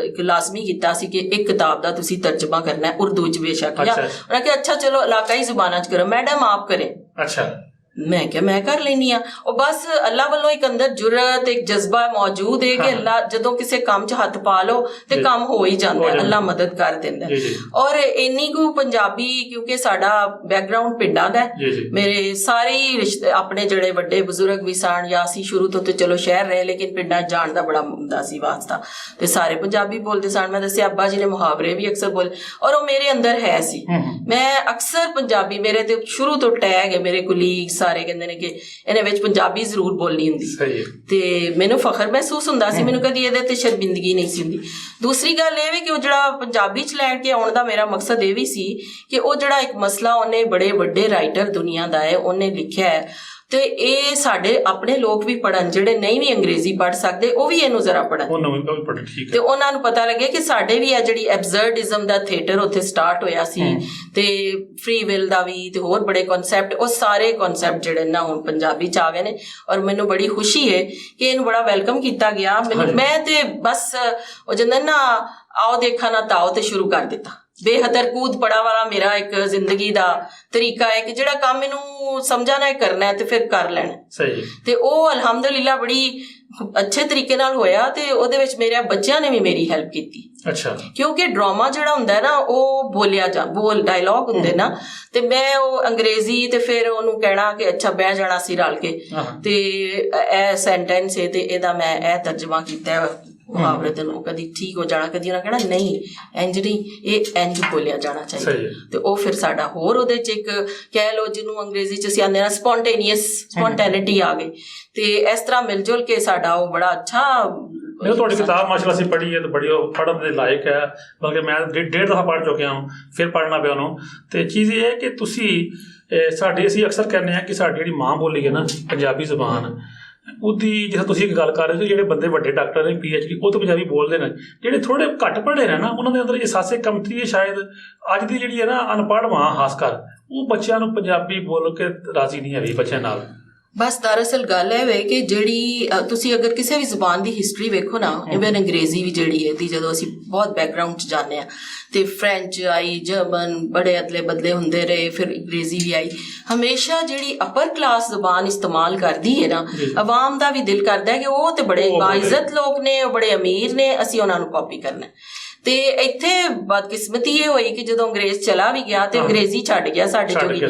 ਇੱਕ ਲਾਜ਼ਮੀ ਕੀਤਾ ਸੀ ਕਿ ਇੱਕ ਕਿਤਾਬ ਦਾ ਤੁਸੀਂ ਤਰਜਮਾ ਕਰਨਾ ਉਰਦੂ 'ਚ ਬੇਸ਼ੱਕ। ਉਹਨਾਂ ਕਿਹਾ ਅੱਛਾ ਚਲੋ ਇਲਾਕਾਈ ਜ਼ਬਾਨਾਂ 'ਚ ਕਰੋ। ਮੈਡਮ ਆਪ ਕਰੇ। ਅੱਛਾ, ਮੈਂ ਕਿਹਾ ਮੈਂ ਕਰ ਲੈਂਦੀ ਹਾਂ। ਉਹ ਬਸ ਅੱਲਾ ਵੱਲੋਂ ਇੱਕ ਅੰਦਰ ਜੁਰਅਤ, ਇੱਕ ਜਜ਼ਬਾ ਮੌਜੂਦ ਹੈ ਕਿ ਅੱਲਾ ਜਦੋਂ ਕਿਸੇ ਕੰਮ 'ਚ ਹੱਥ ਪਾ ਲਓ ਤੇ ਕੰਮ ਹੋ ਹੀ ਜਾਂਦਾ, ਅੱਲਾ ਮਦਦ ਕਰ ਦਿੰਦਾ। ਔਰ ਇੰਨੀ ਕੁ ਪੰਜਾਬੀ, ਕਿਉਂਕਿ ਸਾਡਾ ਬੈਕਗਰਾਊਂਡ ਪਿੰਡਾਂ ਦਾ, ਮੇਰੇ ਸਾਰੇ ਹੀ ਰਿਸ਼ਤੇ ਆਪਣੇ ਜਿਹੜੇ ਵੱਡੇ ਬਜ਼ੁਰਗ ਵੀ ਸਨ, ਜਾਂ ਅਸੀਂ ਸ਼ੁਰੂ ਤੋਂ ਤੇ ਚਲੋ ਸ਼ਹਿਰ ਰਹੇ ਲੇਕਿਨ ਪਿੰਡਾਂ ਜਾਣ ਦਾ ਬੜਾ ਹੁੰਦਾ ਸੀ ਵਾਸਤਾ, ਤੇ ਸਾਰੇ ਪੰਜਾਬੀ ਬੋਲਦੇ ਸਨ। ਮੈਂ ਦੱਸਿਆ ਅੱਬਾ ਜੀ ਨੇ ਮੁਹਾਵਰੇ ਵੀ ਅਕਸਰ ਬੋਲੇ, ਔਰ ਉਹ ਮੇਰੇ ਅੰਦਰ ਹੈ ਸੀ। ਮੈਂ ਅਕਸਰ ਪੰਜਾਬੀ, ਮੇਰੇ ਤੇ ਸ਼ੁਰੂ ਤੋਂ ਟੈਗ ਹੈ, ਮੇਰੇ ਕੁਲੀਗ ਸਾਰੇ ਕਹਿੰਦੇ ਨੇ ਕਿ ਇਹਨੇ ਵਿੱਚ ਪੰਜਾਬੀ ਜ਼ਰੂਰ ਬੋਲਣੀ ਹੁੰਦੀ, ਤੇ ਮੈਨੂੰ ਫਖਰ ਮਹਿਸੂਸ ਹੁੰਦਾ ਸੀ, ਮੈਨੂੰ ਕਦੀ ਇਹਦੇ ਤੇ ਸ਼ਰਮਿੰਦਗੀ ਨਹੀਂ ਸੀ ਹੁੰਦੀ। ਦੂਸਰੀ ਗੱਲ ਇਹ ਵੀ ਕਿ ਉਹ ਜਿਹੜਾ ਪੰਜਾਬੀ 'ਚ ਲੈ ਕੇ ਆਉਣ ਦਾ ਮੇਰਾ ਮਕਸਦ ਇਹ ਵੀ ਸੀ ਕਿ ਉਹ ਜਿਹੜਾ ਇੱਕ ਮਸਲਾ ਉਹਨੇ ਬੜੇ ਵੱਡੇ ਰਾਈਟਰ ਦੁਨੀਆ ਦਾ ਹੈ ਉਹਨੇ ਲਿਖਿਆ ਹੈ, ਤੇ ਇਹ ਸਾਡੇ ਆਪਣੇ ਲੋਕ ਵੀ ਪੜ੍ਹਨ, ਜਿਹੜੇ ਨਹੀਂ ਵੀ ਅੰਗਰੇਜ਼ੀ ਪੜ੍ਹ ਸਕਦੇ ਉਹ ਵੀ ਇਹਨੂੰ ਜ਼ਰਾ ਪੜ੍ਹਨ, ਉਹ ਨਵੇਂ ਵੀ ਪੜ੍ਹਨ, ਠੀਕ ਹੈ। ਤੇ ਉਹਨਾਂ ਨੂੰ ਪਤਾ ਲੱਗੇ ਕਿ ਸਾਡੇ ਵੀ ਆ ਜਿਹੜੀ ਐਬਸਰਡਿਜ਼ਮ ਦਾ ਥੀਏਟਰ ਉੱਥੇ ਸਟਾਰਟ ਹੋਇਆ ਸੀ, ਤੇ ਫ੍ਰੀ ਵਿਲ ਦਾ ਵੀ, ਤੇ ਹੋਰ ਬੜੇ ਕਨਸੈਪਟ, ਉਹ ਸਾਰੇ ਕਨਸੈਪਟ ਜਿਹੜੇ ਨਾ ਹੁਣ ਪੰਜਾਬੀ ਚ ਆ ਗਏ ਨੇ। ਔਰ ਮੈਨੂੰ ਬੜੀ ਖੁਸ਼ੀ ਹੈ ਕਿ ਇਹਨੂੰ ਬੜਾ ਵੈਲਕਮ ਕੀਤਾ ਗਿਆ। ਮੈਂ ਤੇ ਬਸ ਉਹ ਜਿੰਨਾ ਨਾ ਆਓ ਦੇਖਾ ਨਾ ਤਾਓ ਤੇ ਸ਼ੁਰੂ ਕਰ ਦਿੱਤਾ। ਬੇਹਤਰ ਕੂਦ ਪੜਾ ਵਾਲਾ ਮੇਰਾ ਇੱਕ ਜ਼ਿੰਦਗੀ ਦਾ ਤਰੀਕਾ ਹੈ ਕਿ ਜਿਹੜਾ ਕੰਮ ਇਹਨੂੰ ਸਮਝਣਾ ਹੈ, ਕਰਨਾ ਹੈ ਤੇ ਫਿਰ ਕਰ ਲੈਣਾ। ਸਹੀ। ਤੇ ਉਹ ਅਲਹਮਦੁਲਿਲਾ ਬੜੀ ਅੱਛੇ ਤਰੀਕੇ ਨਾਲ ਹੋਇਆ, ਤੇ ਉਹਦੇ ਵਿੱਚ ਮੇਰੇ ਬੱਚਿਆਂ ਨੇ ਵੀ ਮੇਰੀ ਹੈਲਪ ਕੀਤੀ। ਅੱਛਾ। ਕਿਉਂਕਿ ਡਰਾਮਾ ਜਿਹੜਾ ਹੁੰਦਾ ਨਾ ਉਹ ਬੋਲ ਡਾਇਲੌਗ ਹੁੰਦੇ ਨਾ, ਤੇ ਮੈਂ ਉਹ ਅੰਗਰੇਜ਼ੀ ਤੇ ਫਿਰ ਉਹਨੂੰ ਕਹਿਣਾ ਕਿ ਅੱਛਾ ਬਹਿ ਜਾਣਾ ਸੀ ਰਲ ਕੇ, ਤੇ ਇਹ ਸੈਂਟੈਂਸ ਹੈ ਤੇ ਇਹਦਾ ਮੈਂ ਇਹ ਤਰਜਮਾ ਕੀਤਾ ਮੁਹਾਵਰੇ ਨੂੰ, ਕਦੀ ਠੀਕ ਹੋ ਜਾਣਾ, ਕਦੀ ਉਹਨਾਂ ਕਹਿਣਾ ਨਹੀਂ ਇੰਜ ਨਹੀਂ, ਇਹ ਇੰਜ ਬੋਲਿਆ ਜਾਣਾ ਚਾਹੀਦਾ। ਤੇ ਉਹ ਫਿਰ ਸਾਡਾ ਹੋਰ ਉਹਦੇ ਚ ਇੱਕ ਕਹਿ ਲਓ ਜਿਹਨੂੰ ਅੰਗਰੇਜ਼ੀ ਚ ਅਸੀਂ ਆਂਦੇ ਨਾ ਸਪੌਂਟੇਨਿਟੀ ਆ ਗਈ। ਤੇ ਇਸ ਤਰ੍ਹਾਂ ਮਿਲ ਜੁਲ ਕੇ ਸਾਡਾ ਉਹ ਬੜਾ ਅੱਛਾ। ਮੈਨੂੰ ਤੁਹਾਡੀ ਕਿਤਾਬ ਮਾਸ਼ਾਅੱਲਾ ਅਸੀਂ ਪੜ੍ਹੀ ਹੈ ਤੇ ਬੜੀ ਪੜ੍ਹਨ ਦੇ ਲਾਇਕ ਹੈ, ਬਲਕਿ ਮੈਂ ਡੇਢ ਦਫਾ ਪੜ੍ਹ ਚੁੱਕਿਆ ਹਾਂ, ਫਿਰ ਪੜ੍ਹਨਾ ਪਿਆ ਉਹਨੂੰ। ਤੇ ਚੀਜ਼ ਇਹ ਹੈ ਕਿ ਤੁਸੀਂ ਅਸੀਂ ਅਕਸਰ ਕਹਿੰਦੇ ਹਾਂ ਕਿ ਸਾਡੀ ਜਿਹੜੀ ਮਾਂ ਬੋਲੀ ਹੈ ਨਾ ਪੰਜਾਬੀ ਜ਼ੁਬਾਨ, ਉਹਦੀ ਜਿਵੇਂ ਤੁਸੀਂ ਇੱਕ ਗੱਲ ਕਰ ਰਹੇ ਹੋ, ਜਿਹੜੇ ਬੰਦੇ ਵੱਡੇ ਡਾਕਟਰ ਨੇ PhD ਉਹ ਤਾਂ ਪੰਜਾਬੀ ਬੋਲਦੇ ਨੇ, ਜਿਹੜੇ ਥੋੜੇ ਘੱਟ ਪੜ੍ਹੇ ਨੇ ਨਾ ਉਹਨਾਂ ਦੇ ਅੰਦਰ ਅਹਿਸਾਸੇ ਕਮਤਰੀ ਹੈ ਸ਼ਾਇਦ। ਅੱਜ ਦੀ ਜਿਹੜੀ ਹੈ ਨਾ ਅਨਪੜ੍ਹ ਮਾਂ ਖਾਸ ਕਰ, ਉਹ ਬੱਚਿਆਂ ਨੂੰ ਪੰਜਾਬੀ ਬੋਲ ਕੇ ਰਾਜ਼ੀ ਨਹੀਂ ਹੈਗੀ ਬੱਚਿਆਂ ਨਾਲ। ਬਸ ਦਰਅਸਲ ਗੱਲ ਇਹ ਵੇ ਕਿ ਜਿਹੜੀ ਤੁਸੀਂ ਅਗਰ ਕਿਸੇ ਵੀ ਜ਼ੁਬਾਨ ਦੀ ਹਿਸਟਰੀ ਵੇਖੋ ਨਾ, ਇਵਨ ਅੰਗਰੇਜ਼ੀ ਵੀ ਜਿਹੜੀ ਹੈ ਦੀ ਜਦੋਂ ਅਸੀਂ ਬਹੁਤ ਬੈਕਗਰਾਊਂਡ 'ਚ ਜਾਂਦੇ ਹਾਂ, ਤੇ ਫਰੈਂਚ ਆਈ, ਜਰਮਨ, ਬੜੇ ਅਦਲੇ ਬਦਲੇ ਹੁੰਦੇ ਰਹੇ, ਫਿਰ ਅੰਗਰੇਜ਼ੀ ਵੀ ਆਈ। ਹਮੇਸ਼ਾ ਜਿਹੜੀ ਅਪਰ ਕਲਾਸ ਜ਼ੁਬਾਨ ਇਸਤੇਮਾਲ ਕਰਦੀ ਹੈ ਨਾ, ਆਵਾਮ ਦਾ ਵੀ ਦਿਲ ਕਰਦਾ ਹੈ ਕਿ ਉਹ ਤੇ ਬੜੇ ਬਾਇਜ਼ਤ ਲੋਕ ਨੇ, ਉਹ ਬੜੇ ਅਮੀਰ ਨੇ, ਅਸੀਂ ਉਹਨਾਂ ਨੂੰ ਕਾਪੀ ਕਰਨਾ। ਤੇ ਇੱਥੇ ਬਦਕਿਸਮਤੀ ਇਹ ਹੋਈ ਕਿ ਜਦੋਂ ਅੰਗਰੇਜ਼ ਚਲਾ ਵੀ ਗਿਆ ਤੇ ਅੰਗਰੇਜ਼ੀ ਛੱਡ ਗਿਆ ਸਾਡੇ ਚੋਂ ਵੀ,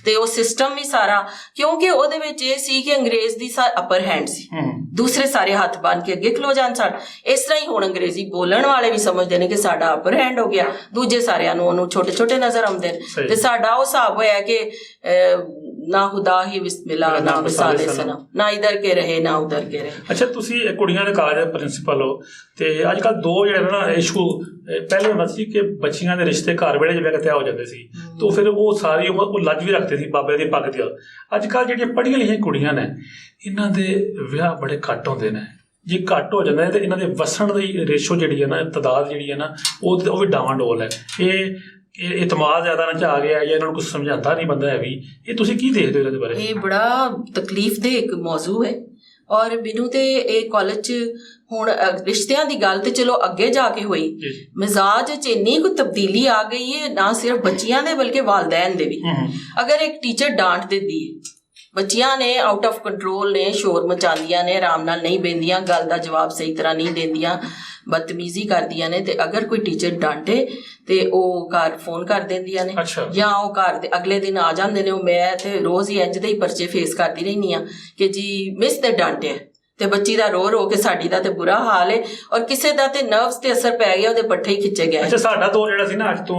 ਤੇ ਉਹ ਸਿਸਟਮ ਵੀ ਸਾਰਾ, ਕਿਉਂਕਿ ਉਹਦੇ ਵਿੱਚ ਇਹ ਸੀ ਕਿ ਅੰਗਰੇਜ਼ ਦੀ ਅਪਰ ਹੈਂਡ ਸੀ, ਦੂਸਰੇ ਸਾਰੇ ਹੱਥ ਬੰਨ ਕੇ ਅੱਗੇ ਖਲੋ ਜਾਣ ਸਨ। ਇਸ ਤਰ੍ਹਾਂ ਹੀ ਹੁਣ ਅੰਗਰੇਜ਼ੀ ਬੋਲਣ ਵਾਲੇ ਵੀ ਸਮਝਦੇ ਨੇ ਕਿ ਸਾਡਾ ਅਪਰ ਹੈਂਡ ਹੋ ਗਿਆ, ਦੂਜੇ ਸਾਰਿਆਂ ਨੂੰ ਉਹਨੂੰ ਛੋਟੇ ਛੋਟੇ ਨਜ਼ਰ ਆਉਂਦੇ ਨੇ। ਤੇ ਸਾਡਾ ਉਹ ਹਿਸਾਬ ਹੋਇਆ ਕਿ ਨਾ ਖੁਦਾ ਹੀ ਬਿਸਮਿਲ੍ਲਾ ਨਾ ਮਿਸਾਲੇ ਸਨਮ, ਨਾ ਇਧਰ ਕੇ ਰਹੇ ਨਾ ਉਧਰ ਕੇ ਰਹੇ। ਅੱਛਾ, ਤੁਸੀਂ ਕੁੜੀਆਂ ਦੇ ਕਾਲਜ ਦੇ ਪ੍ਰਿੰਸੀਪਲ ਹੋ, ਤੇ ਅੱਜ ਕੱਲ੍ਹ ਦੋ ਜਿਹੜੇ ਨਾ ਇਸ਼ੂ ਪਹਿਲੇ ਹੁੰਦਾ ਸੀ ਕਿ ਬੱਚੀਆਂ ਦੇ ਰਿਸ਼ਤੇ ਘਰ ਵੇਲੇ ਜਿਵੇਂ ਕਿਤੇ ਹੋ ਜਾਂਦੇ ਸੀ, ਤਾਂ ਫਿਰ ਉਹ ਸਾਰੀ ਉਮਰ ਉਹ ਲੱਜ ਵੀ ਰੱਖਦੇ ਸੀ ਬਾਬੇ ਦੀ ਪੱਗ ਤੇ। ਅੱਜ ਕੱਲ੍ਹ ਜਿਹੜੀਆਂ ਪੜ੍ਹੀਆਂ ਲਿਖੀਆਂ ਕੁੜੀਆਂ ਨੇ, ਇਹਨਾਂ ਦੇ ਵਿਆਹ ਬੜੇ ਘੱਟ ਹੁੰਦੇ ਨੇ। ਜੇ ਘੱਟ ਹੋ ਜਾਂਦਾ ਤੇ ਇਹਨਾਂ ਦੇ ਵਸਣ ਦੀ ਰੇਸ਼ੋ ਜਿਹੜੀ ਹੈ ਨਾ, ਤਾਦਾਦ ਜਿਹੜੀ ਹੈ ਨਾ, ਉਹ ਵੀ ਡਾਵਾਂਡੋਲ ਹੈ। ਇਹ ਇਤਮਾਦ ਜ਼ਿਆਦਾ ਨਾ ਆ ਗਿਆ, ਜਾਂ ਇਹਨਾਂ ਨੂੰ ਕੁਛ ਸਮਝਾਉਂਦਾ ਨਹੀਂ ਬੰਦਾ ਹੈ ਵੀ। ਇਹ ਤੁਸੀਂ ਕੀ ਦੇਖਦੇ ਹੋ ਇਹਦੇ ਬਾਰੇ? ਇਹ ਬੜਾ ਤਕਲੀਫ ਦੇ ਇੱਕ ਮੌਜੂ ਹੈ, ਔਰ ਮੈਨੂੰ ਤੇ ਇਹ ਕਾਲਜ 'ਚ ਹੁਣ ਰਿਸ਼ਤਿਆਂ ਦੀ ਗੱਲ ਤੇ ਚਲੋ ਅੱਗੇ ਜਾ ਕੇ ਹੋਈ, ਮਿਜ਼ਾਜ 'ਚ ਇੰਨੀ ਕੁ ਤਬਦੀਲੀ ਆ ਗਈ ਹੈ, ਨਾ ਸਿਰਫ ਬੱਚਿਆਂ ਦੇ ਬਲਕਿ ਵਾਲਦੈਨ ਦੇ ਵੀ। ਅਗਰ ਇੱਕ ਟੀਚਰ ਡਾਂਟ ਦਿੰਦੀ ਹੈ, ਬੱਚੀਆਂ ਨੇ ਆਊਟ ਆਫ ਕੰਟਰੋਲ ਨੇ, ਸ਼ੋਰ ਮਚਾਉਂਦੀਆਂ ਨੇ, ਆਰਾਮ ਨਾਲ ਨਹੀਂ ਬਹਿੰਦੀਆਂ, ਗੱਲ ਦਾ ਜਵਾਬ ਸਹੀ ਤਰ੍ਹਾਂ ਨਹੀਂ ਦਿੰਦੀਆਂ, ਬਦਤਮੀਜ਼ੀ ਕਰਦੀਆਂ ਨੇ। ਤੇ ਅਗਰ ਕੋਈ ਟੀਚਰ ਡਾਂਟੇ ਤੇ ਉਹ ਘਰ ਫੋਨ ਕਰ ਦਿੰਦੀਆਂ ਨੇ, ਜਾਂ ਉਹ ਘਰ ਦੇ ਅਗਲੇ ਦਿਨ ਆ ਜਾਂਦੇ ਨੇ। ਉਹ ਮੈਂ ਤੇ ਰੋਜ਼ ਹੀ ਇੰਝ ਦੇ ਹੀ ਪਰਚੇ ਫੇਸ ਕਰਦੀ ਰਹਿੰਦੀ ਹਾਂ ਕਿ ਜੀ ਮਿਸ ਨੇ ਡਾਂਟਿਆ, ਤੇ ਬੱਚੀ ਦਾ ਰੋ ਰੋ ਕੇ ਸਾਡੀ ਦਾ ਤੇ ਬੁਰਾ ਹਾਲ ਹੈ, ਔਰ ਕਿਸੇ ਦਾ ਤੇ ਨਰਵਸ ਤੇ ਅਸਰ ਪੈ ਗਿਆ, ਉਹਦੇ ਪੱਠੇ ਹੀ ਖਿੱਚੇ ਗਏ। ਅੱਛਾ, ਸਾਡਾ ਦੌਰ ਜਿਹੜਾ ਸੀ ਨਾ ਅੱਜ ਤੋਂ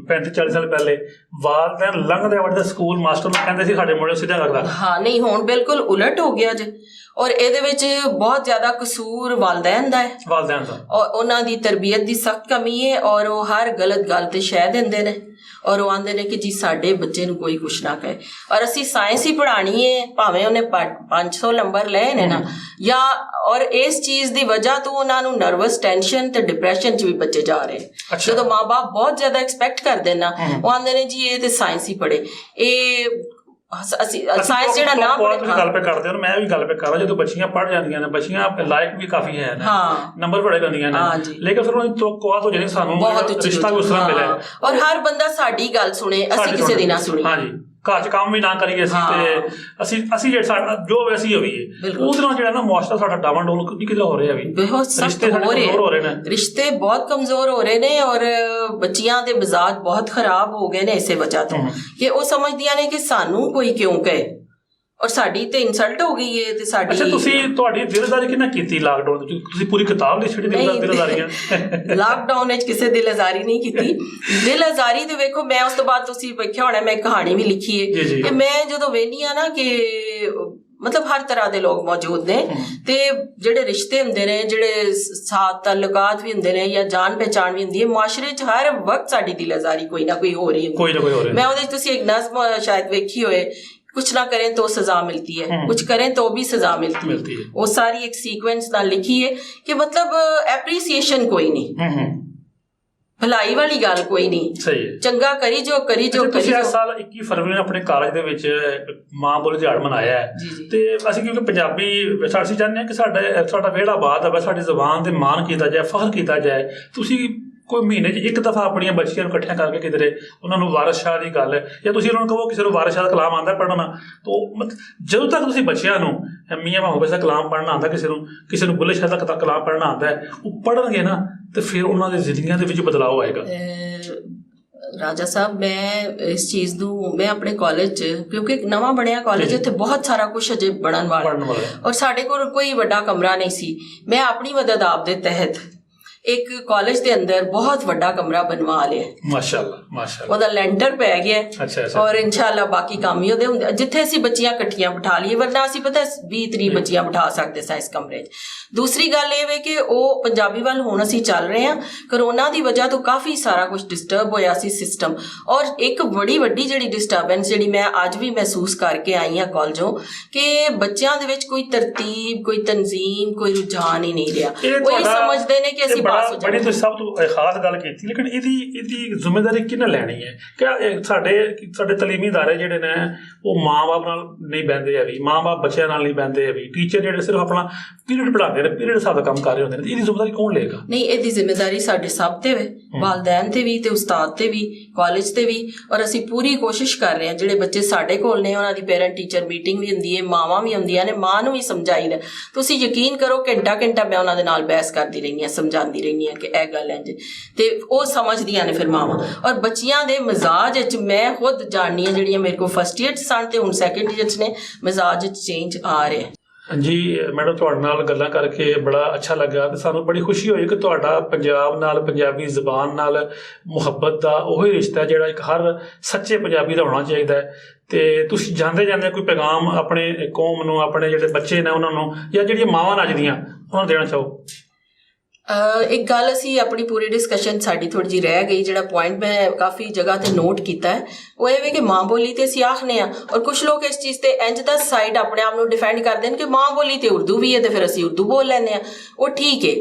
35-40 ਸਾਲ ਪਹਿਲੇ, ਵਾਲਦੈਨ ਲੰਘਦੇ ਵੜਦੇ ਸਕੂਲ ਮਾਸਟਰ ਨੂੰ ਕਹਿੰਦੇ ਸੀ ਸਾਡੇ ਮੁੰਡੇ ਸਿੱਧਾ ਕਰਦਾ। ਹਾਂ, ਨਹੀਂ ਹੁਣ ਬਿਲਕੁਲ ਉਲਟ ਹੋ ਗਿਆ ਜੇ, ਔਰ ਇਹਦੇ ਵਿੱਚ ਬਹੁਤ ਜ਼ਿਆਦਾ ਕਸੂਰ ਵਾਲਦੈਨ ਦਾ ਹੈ, ਵਾਲਦੈਨ ਦਾ, ਔਰ ਉਹਨਾਂ ਦੀ ਤਰਬੀਅਤ ਦੀ ਸਖਤ ਕਮੀ ਹੈ, ਔਰ ਉਹ ਹਰ ਗਲਤ ਗੱਲ ਤੇ ਸ਼ਹਿ ਦਿੰਦੇ ਨੇ, ਔਰ ਉਹ ਆਂਦੇ ਨੇ ਕਿ ਜੀ ਸਾਡੇ ਬੱਚੇ ਨੂੰ ਕੋਈ ਕੁਛ ਨਾ ਕਹੇ, ਔਰ ਅਸੀਂ ਸਾਇੰਸ ਹੀ ਪੜ੍ਹਾਣੀ ਹੈ, ਭਾਵੇਂ ਉਹਨੇ 500 ਨੰਬਰ ਲਏ ਨੇ ਨਾ, ਜਾਂ ਔਰ ਇਸ ਚੀਜ਼ ਦੀ ਵਜ੍ਹਾ ਤੋਂ ਉਹਨਾਂ ਨੂੰ ਨਰਵਸ ਟੈਨਸ਼ਨ ਤੇ ਡਿਪਰੈਸ਼ਨ 'ਚ ਵੀ ਬੱਚੇ ਜਾ ਰਹੇ। ਜਦੋਂ ਮਾਂ ਬਾਪ ਬਹੁਤ ਜ਼ਿਆਦਾ ਐਕਸਪੈਕਟ ਕਰਦੇ ਨਾ, ਉਹ ਆਂਦੇ ਨੇ ਜੀ ਇਹ ਤੇ ਸਾਇੰਸ ਹੀ ਪੜ੍ਹੇ, ਇਹ ਅਸੀਂ ਸਾਇੰਸ ਜਿਹੜਾ ਨਾ ਪੜ੍ਹੇ। ਗੱਲ ਪੇ ਕਰਦੇ ਹੋ, ਮੈਂ ਵੀ ਗੱਲ ਪੇ ਕਰ ਰਿਹਾ, ਜਦੋਂ ਬੱਚੀਆਂ ਪੜ੍ਹ ਜਾਂਦੀਆਂ ਨੇ, ਬੱਚੀਆਂ ਲਾਇਕ ਵੀ ਕਾਫੀ ਹੈ ਨਾ, ਨੰਬਰ ਬੜੇ ਲੈਂਦੀਆਂ ਨੇ, ਲੇਕਿਨ ਫਿਰ ਉਹਨਾਂ ਦੀ ਤੋਕਵਾਤ ਹੋ ਜਾਂਦੀ, ਸਾਨੂੰ ਰਿਸ਼ਤਾ ਵੀ ਉਸ ਤਰ੍ਹਾਂ ਮਿਲਿਆ, ਔਰ ਹਰ ਬੰਦਾ ਸਾਡੀ ਗੱਲ ਸੁਣੇ, ਅਸੀਂ ਕਿਸੇ ਦੀ ਨਾ ਸੁਣੀ। ਹਾਂਜੀ, ਘਰ 'ਚ ਕੰਮ ਵੀ ਨਾ ਕਰੀਏ ਅਸੀਂ, ਤੇ ਅਸੀਂ ਜਿਹੜਾ ਸਾਡਾ ਜੋ ਵੈਸੀ ਹੋਈਏ, ਉਹਦੇ ਨਾਲ ਜਿਹੜਾ ਨਾ ਮੁਆਸ਼ਰਾ ਸਾਡਾ ਡਾਵਾਂਡੋਲ ਕਿੱਦਾਂ ਹੋ ਰਿਹਾ ਵੀ, ਰਿਸ਼ਤੇ ਹੋ ਰਹੇ ਨੇ, ਰਿਸ਼ਤੇ ਬਹੁਤ ਕਮਜ਼ੋਰ ਹੋ ਰਹੇ ਨੇ, ਔਰ ਬੱਚੀਆਂ ਦੇ ਮਿਜ਼ਾਜ ਬਹੁਤ ਖਰਾਬ ਹੋ ਗਏ ਨੇ ਇਸੇ ਵਜ੍ਹਾ ਤੋਂ ਕਿ ਉਹ ਸਮਝਦੀਆਂ ਨੇ ਕਿ ਸਾਨੂੰ ਕੋਈ ਕਿਉਂ ਕਹੇ, ਔਰ ਸਾਡੀ ਤੇ ਇਨਸਲਟ ਹੋ ਗਈ ਹੈ। ਤੇ ਸਾਡੀ ਤੁਹਾਡੀ ਦਿਲਦਾਰੀ ਕਿੰਨਾ ਕੀਤੀ ਲਾਕਡਾਊਨ? ਤੁਸੀਂ ਪੂਰੀ ਕਿਤਾਬ ਲਿਖ ਛੱਡੀ ਦਿਲਦਾਰੀਆਂ। ਲਾਕਡਾਊਨ ਵਿੱਚ ਕਿਸੇ ਦਿਲਜ਼ਾਰੀ ਨਹੀਂ ਕੀਤੀ। ਦਿਲਜ਼ਾਰੀ ਤੇ ਵੇਖੋ, ਮੈਂ ਉਸ ਤੋਂ ਬਾਅਦ ਤੁਸੀਂ ਵੇਖਿਆ ਹੋਣਾ ਮੈਂ ਕਹਾਣੀ ਵੀ ਲਿਖੀ ਹੈ ਕਿ ਮੈਂ ਜਦੋਂ ਵੇਖਦੀ ਹਾਂ ਨਾ ਕਿ ਮਤਲਬ ਹਰ ਤਰ੍ਹਾਂ ਦੇ ਲੋਕ ਮੌਜੂਦ ਨੇ, ਤੇ ਜਿਹੜੇ ਰਿਸ਼ਤੇ ਹੁੰਦੇ ਨੇ, ਜਿਹੜੇ ਸਾਥ ਤਾਲੁਕਾਤ ਵੀ ਹੁੰਦੇ ਨੇ, ਜਾਂ ਜਾਣ ਪਹਿਚਾਣ ਵੀ ਹੁੰਦੀ ਹੈ, ਮੁਆਸ਼ਰੇ 'ਚ ਹਰ ਵਕਤ ਸਾਡੀ ਦਿਲਜ਼ਾਰੀ ਕੋਈ ਨਾ ਕੋਈ ਹੋ ਰਹੀ ਹੁੰਦੀ। ਮੈਂ ਉਹਦੇ 'ਚ ਤੁਸੀਂ ਇੱਕ ਨਜ਼ਮ ਸ਼ਾਇਦ ਵੇਖੀ ਹੋਏ, कुछ ना करें तो सजा मिलती है, कुछ करें तो भी सजा मिलती है। वो सारी एक सीक्वेंस ना लिखी है कि मतलब एप्रीसिएशन कोई नहीं, ਭਲਾਈ ਵਾਲੀ ਗੱਲ ਕੋਈ ਨਹੀਂ, ਸਹੀ ਹੈ, ਚੰਗਾ ਕਰੀ ਜੋ ਕਰੀ ਜੋ। ਤੁਸੀਂ ਇਸ ਸਾਲ 21 ਫਰਵਰੀ ਨੂੰ ਆਪਣੇ ਕਾਲਜ ਦੇ ਵਿੱਚ ਮਾਂ ਬੋਲੀ ਦਿਹਾੜਾ ਮਨਾਇਆ ਹੈ, ਤੇ ਅਸੀਂ ਕਿਉਂਕਿ ਪੰਜਾਬੀ ਅਸੀਂ ਚਾਹੁੰਦੇ ਹਾਂ ਕਿ ਸਾਡਾ ਵਿਹੜਾ ਬਾਤ ਹੈ, ਸਾਡੀ ਜ਼ੁਬਾਨ ਤੇ ਮਾਣ ਕੀਤਾ ਜਾਏ, ਫਖਰ ਕੀਤਾ ਜਾਏ। ਤੁਸੀਂ ਕੋਈ ਮਹੀਨੇ 'ਚ ਇੱਕ ਦਫਾ ਆਪਣੀਆਂ ਬੱਚੀਆਂ ਨੂੰ ਇਕੱਠਿਆਂ ਕਰਕੇ ਕਿਧਰੇ ਉਹਨਾਂ ਨੂੰ ਵਾਰਿਸ ਸ਼ਾਹ ਦੀ ਗੱਲ ਜਾਂ ਤੁਸੀਂ ਉਹਨਾਂ ਨੂੰ ਕਹੋ ਕਿਸੇ ਨੂੰ ਵਾਰਿਸ ਸ਼ਾਹ ਦਾ ਕਲਾਮ ਆਉਂਦਾ ਪੜ੍ਹਨਾ, ਤਾਂ ਜਦੋਂ ਤੱਕ ਤੁਸੀਂ ਬੱਚਿਆਂ ਨੂੰ ਮੀਆਂ ਮੁਹੰਮਦ ਦਾ ਕਲਾਮ ਪੜ੍ਹਨਾ ਆਉਂਦਾ, ਕਿਸੇ ਨੂੰ ਬੁੱਲੇ ਸ਼ਾਹ ਦਾ ਕਲਾਮ ਪੜ੍ਹਨਾ ਆਉਂਦਾ ਹੈ, ਉਹ ਪੜ੍ਹਨਗੇ ਨਾ ਤੇ ਫਿਰ ਉਹਨਾਂ ਦੀ ਜ਼ਿੰਦਗੀਆਂ ਦੇ ਵਿੱਚ ਬਦਲਾਅ ਆਏਗਾ। ਰਾਜਾ ਸਾਹਿਬ, ਮੈਂ ਇਸ ਚੀਜ਼ ਨੂੰ ਮੈਂ ਆਪਣੇ ਕਾਲਜ 'ਚ, ਕਿਉਂਕਿ ਇੱਕ ਨਵਾਂ ਬਣਿਆ ਕਾਲਜ, ਉੱਥੇ ਬਹੁਤ ਸਾਰਾ ਕੁਛ ਅਜੇ ਬਣਨ ਵਾਲਾ ਔਰ ਸਾਡੇ ਕੋਲ ਕੋਈ ਵੱਡਾ ਕਮਰਾ ਨਹੀਂ ਸੀ। ਮੈਂ ਆਪਣੀ ਮਦਦ ਆਪ ਦੇ ਤਹਿਤ ਇੱਕ ਕਾਲਜ ਦੇ ਅੰਦਰ ਬਹੁਤ ਵੱਡਾ ਕਮਰਾ ਬਣਵਾ ਲਿਆ, ਮਾਸ਼ਾਅੱਲਾ ਮਾਸ਼ਾਅੱਲਾ। ਉਹਦਾ ਲੈਂਟਰ ਪੈ ਗਿਆ ਔਰ ਇਨਸ਼ਾਅੱਲਾ ਬਾਕੀ ਕੰਮ ਹੀ ਉਹਦੇ ਹੁੰਦੇ, ਜਿੱਥੇ ਅਸੀਂ ਬੱਚੀਆਂ ਇਕੱਠੀਆਂ ਬਿਠਾ ਲਈਏ, ਵਰਨਾ ਅਸੀਂ ਪਤਾ 20-30 ਬੱਚੀਆਂ ਬਿਠਾ ਸਕਦੇ ਸਾਂ ਇਸ ਕਮਰੇ 'ਚ। ਦੂਸਰੀ ਗੱਲ ਇਹ ਵੇ ਕਿ ਉਹ ਪੰਜਾਬੀ ਵੱਲ ਹੁਣ ਅਸੀਂ ਚੱਲ ਰਹੇ ਹਾਂ। ਕਰੋਨਾ ਦੀ ਵਜ੍ਹਾ ਤੋਂ ਕਾਫੀ ਸਾਰਾ ਕੁਝ ਡਿਸਟਰਬ ਹੋਇਆ ਸੀ ਸਿਸਟਮ, ਔਰ ਇੱਕ ਬੜੀ ਵੱਡੀ ਜਿਹੜੀ ਡਿਸਟਰਬੈਂਸ ਜਿਹੜੀ ਮੈਂ ਅੱਜ ਵੀ ਮਹਿਸੂਸ ਕਰਕੇ ਆਈ ਹਾਂ ਕਾਲਜੋਂ, ਕਿ ਬੱਚਿਆਂ ਦੇ ਵਿੱਚ ਕੋਈ ਤਰਤੀਬ, ਕੋਈ ਤਨਜ਼ੀਮ, ਕੋਈ ਰੁਝਾਨ ਹੀ ਨਹੀਂ ਰਿਹਾ। ਉਹ ਇਹ ਸਮਝਦੇ ਨੇ ਕਿ ਅਸੀਂ ਬੜੀ ਤੁਸੀਂ ਸਭ ਤੋਂ ਖਾਸ ਗੱਲ ਕੀਤੀ, ਲੇਕਿਨ ਇਹਦੀ ਜ਼ਿੰਮੇਵਾਰੀ ਕਿਹਨੇ ਲੈਣੀ ਹੈ? ਕਿ ਸਾਡੇ ਤਲੀਮੀ ਅਦਾਰੇ ਜਿਹੜੇ ਨੇ ਉਹ ਮਾਂ-ਬਾਪ ਨਾਲ ਨਹੀਂ ਬਹਿੰਦੇ ਹੈ, ਵੀ ਮਾਂ-ਬਾਪ ਬੱਚਿਆਂ ਨਾਲ ਨਹੀਂ ਬਹਿੰਦੇ ਹੈ, ਵੀ ਟੀਚਰ ਜਿਹੜੇ ਸਿਰਫ ਆਪਣਾ ਪੀਰੀਅਡ ਪੜ੍ਹਾਉਂਦੇ ਨੇ, ਪੀਰੀਅਡ ਹਿਸਾਬ ਦਾ ਕੰਮ ਕਰ ਰਹੇ ਹੁੰਦੇ ਨੇ। ਇਹਦੀ ਜ਼ਿੰਮੇਵਾਰੀ ਕੌਣ ਲਏਗਾ? ਨਹੀਂ, ਇਹਦੀ ਜ਼ਿੰਮੇਵਾਰੀ ਸਾਡੇ ਸਭ ਤੇ ਵੇ, ਵਾਲਦੈਨ ਤੇ ਵੀ ਤੇ ਉਸਤਾਦ ਤੇ ਵੀ, ਕਾਲਜ ਤੇ ਵੀ। ਔਰ ਅਸੀਂ ਪੂਰੀ ਕੋਸ਼ਿਸ਼ ਕਰ ਰਹੇ ਹਾਂ, ਜਿਹੜੇ ਬੱਚੇ ਸਾਡੇ ਕੋਲ ਨੇ ਉਹਨਾਂ ਦੀ ਪੇਰੈਂਟ ਟੀਚਰ ਮੀਟਿੰਗ ਵੀ ਹੁੰਦੀ ਹੈ, ਮਾਵਾਂ ਵੀ ਹੁੰਦੀਆਂ ਨੇ, ਮਾਂ ਨੂੰ ਵੀ ਸਮਝਾਈਦਾ। ਤੁਸੀਂ ਯਕੀਨ ਕਰੋ ਘੰਟਾ ਮੈਂ ਉਹਨਾਂ ਦੇ ਨਾਲ ਬਹਿਸ ਕਰਦੀ ਰਹਿੰਦੀ ਹਾਂ, ਸਮਝਾਉਂਦੀ ਰਹਿੰਦੀ ਹਾਂ ਕਿ ਇਹ ਗੱਲ ਇੰਝ, ਤੇ ਉਹ ਸਮਝਦੀਆਂ ਨੇ ਫਿਰ ਮਾਵਾਂ। ਔਰ ਬੱਚੀਆਂ ਦੇ ਮਿਜ਼ਾਜ ਵਿੱਚ ਮੈਂ ਖੁਦ ਜਾਣਨੀ ਹਾਂ, ਜਿਹੜੀਆਂ ਮੇਰੇ ਕੋਲ ਫਸਟ ਈਅਰ 'ਚ ਸਨ ਤੇ ਹੁਣ ਸੈਕਿੰਡ ਈਅਰ 'ਚ ਨੇ, ਮਿਜ਼ਾਜ 'ਚ ਚੇਂਜ ਆ ਰਿਹਾ। ਹਾਂਜੀ ਮੈਡਮ, ਤੁਹਾਡੇ ਨਾਲ ਗੱਲਾਂ ਕਰਕੇ ਬੜਾ ਅੱਛਾ ਲੱਗਾ ਤੇ ਸਾਨੂੰ ਬੜੀ ਖੁਸ਼ੀ ਹੋਈ ਕਿ ਤੁਹਾਡਾ ਪੰਜਾਬ ਨਾਲ, ਪੰਜਾਬੀ ਜ਼ੁਬਾਨ ਨਾਲ ਮੁਹੱਬਤ ਦਾ ਉਹੀ ਰਿਸ਼ਤਾ ਜਿਹੜਾ ਇੱਕ ਹਰ ਸੱਚੇ ਪੰਜਾਬੀ ਦਾ ਹੋਣਾ ਚਾਹੀਦਾ ਹੈ। ਤੇ ਤੁਸੀਂ ਜਾਂਦੇ ਕੋਈ ਪੈਗਾਮ ਆਪਣੇ ਕੌਮ ਨੂੰ, ਆਪਣੇ ਜਿਹੜੇ ਬੱਚੇ ਨੇ ਉਹਨਾਂ ਨੂੰ, ਜਾਂ ਜਿਹੜੀਆਂ ਮਾਵਾਂ ਨੇ ਅੱਜ ਦੀਆਂ, ਉਹਨਾਂ ਨੂੰ ਦੇਣਾ ਚਾਹੋ? ਇੱਕ ਗੱਲ ਅਸੀਂ ਆਪਣੀ ਪੂਰੀ ਡਿਸਕਸ਼ਨ ਸਾਡੀ ਥੋੜ੍ਹੀ ਜਿਹੀ ਰਹਿ ਗਈ, ਜਿਹੜਾ ਪੁਆਇੰਟ ਮੈਂ ਕਾਫੀ ਜਗ੍ਹਾ ਤੇ ਨੋਟ ਕੀਤਾ ਹੈ, ਉਹ ਇਹ ਵੇ ਕਿ ਮਾਂ ਬੋਲੀ ਤੇ ਅਸੀਂ ਆਖਦੇ ਹਾਂ, ਔਰ ਕੁਛ ਲੋਕ ਇਸ ਚੀਜ਼ ਤੇ ਇੰਝ ਦਾ ਸਾਈਡ ਆਪਣੇ ਆਪ ਨੂੰ ਡਿਫੈਂਡ ਕਰਦੇ ਨੇ ਕਿ ਮਾਂ ਬੋਲੀ ਤੇ ਉਰਦੂ ਵੀ ਹੈ ਤੇ ਫਿਰ ਅਸੀਂ ਉਰਦੂ ਬੋਲ ਲੈਂਦੇ ਹਾਂ। ਉਹ ਠੀਕ ਹੈ,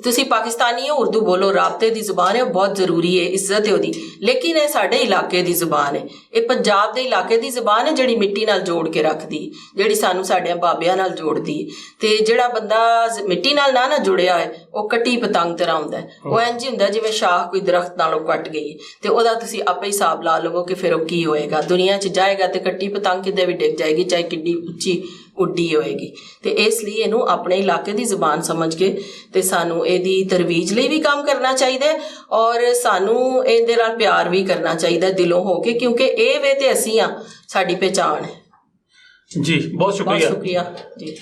ਤੁਸੀਂ ਪਾਕਿਸਤਾਨੀ ਹੋ, ਉਰਦੂ ਬੋਲੋ, ਰਾਬਤੇ ਦੀ ਜ਼ੁਬਾਨ ਹੈ, ਉਹ ਬਹੁਤ ਜ਼ਰੂਰੀ ਹੈ, ਇੱਜ਼ਤ ਹੈ ਉਹਦੀ, ਲੇਕਿਨ ਇਹ ਸਾਡੇ ਇਲਾਕੇ ਦੀ ਜ਼ੁਬਾਨ ਹੈ, ਇਹ ਪੰਜਾਬ ਦੇ ਇਲਾਕੇ ਦੀ ਜ਼ੁਬਾਨ ਹੈ, ਜਿਹੜੀ ਮਿੱਟੀ ਨਾਲ ਜੋੜ ਕੇ ਰੱਖਦੀ, ਜਿਹੜੀ ਸਾਨੂੰ ਸਾਡਿਆਂ ਬਾਬਿਆਂ ਨਾਲ ਜੋੜਦੀ। ਤੇ ਜਿਹੜਾ ਬੰਦਾ ਮਿੱਟੀ ਨਾਲ ਨਾ ਜੁੜਿਆ ਹੋਏ, ਉਹ ਕੱਟੀ ਪਤੰਗ ਤਰ੍ਹਾਂ ਹੁੰਦਾ, ਉਹ ਇੰਝ ਹੀ ਹੁੰਦਾ ਜਿਵੇਂ ਸ਼ਾਖ ਕੋਈ ਦਰਖਤ ਨਾਲੋਂ ਕੱਟ ਗਈ, ਤੇ ਉਹਦਾ ਤੁਸੀਂ ਆਪੇ ਹਿਸਾਬ ਲਾ ਲਵੋ ਕਿ ਫਿਰ ਉਹ ਕੀ ਹੋਏਗਾ। ਦੁਨੀਆ 'ਚ ਜਾਏਗਾ ਤੇ ਕੱਟੀ ਪਤੰਗ ਕਿਤੇ ਵੀ ਡਿੱਗ ਜਾਏਗੀ, ਚਾਹੇ ਕਿੱਡੀ ਉੱਚੀ ਉੱਡੀ ਹੋਏਗੀ। ਤੇ ਇਸ ਲਈ ਇਹਨੂੰ ਆਪਣੇ ਇਲਾਕੇ ਦੀ ਜ਼ੁਬਾਨ ਸਮਝ ਕੇ ਤੇ ਸਾਨੂੰ ਇਹਦੀ ਤਰਵੀਜ ਲਈ ਵੀ ਕੰਮ ਕਰਨਾ ਚਾਹੀਦਾ, ਔਰ ਸਾਨੂੰ ਇਹਦੇ ਨਾਲ ਪਿਆਰ ਵੀ ਕਰਨਾ ਚਾਹੀਦਾ ਦਿਲੋਂ ਹੋ ਕੇ, ਕਿਉਂਕਿ ਇਹ ਵੇ ਤੇ ਅਸੀਂ ਆ, ਸਾਡੀ ਪਹਿਚਾਣ ਹੈ। ਜੀ ਬਹੁਤ ਸ਼ੁਕਰੀਆ ਜੀ।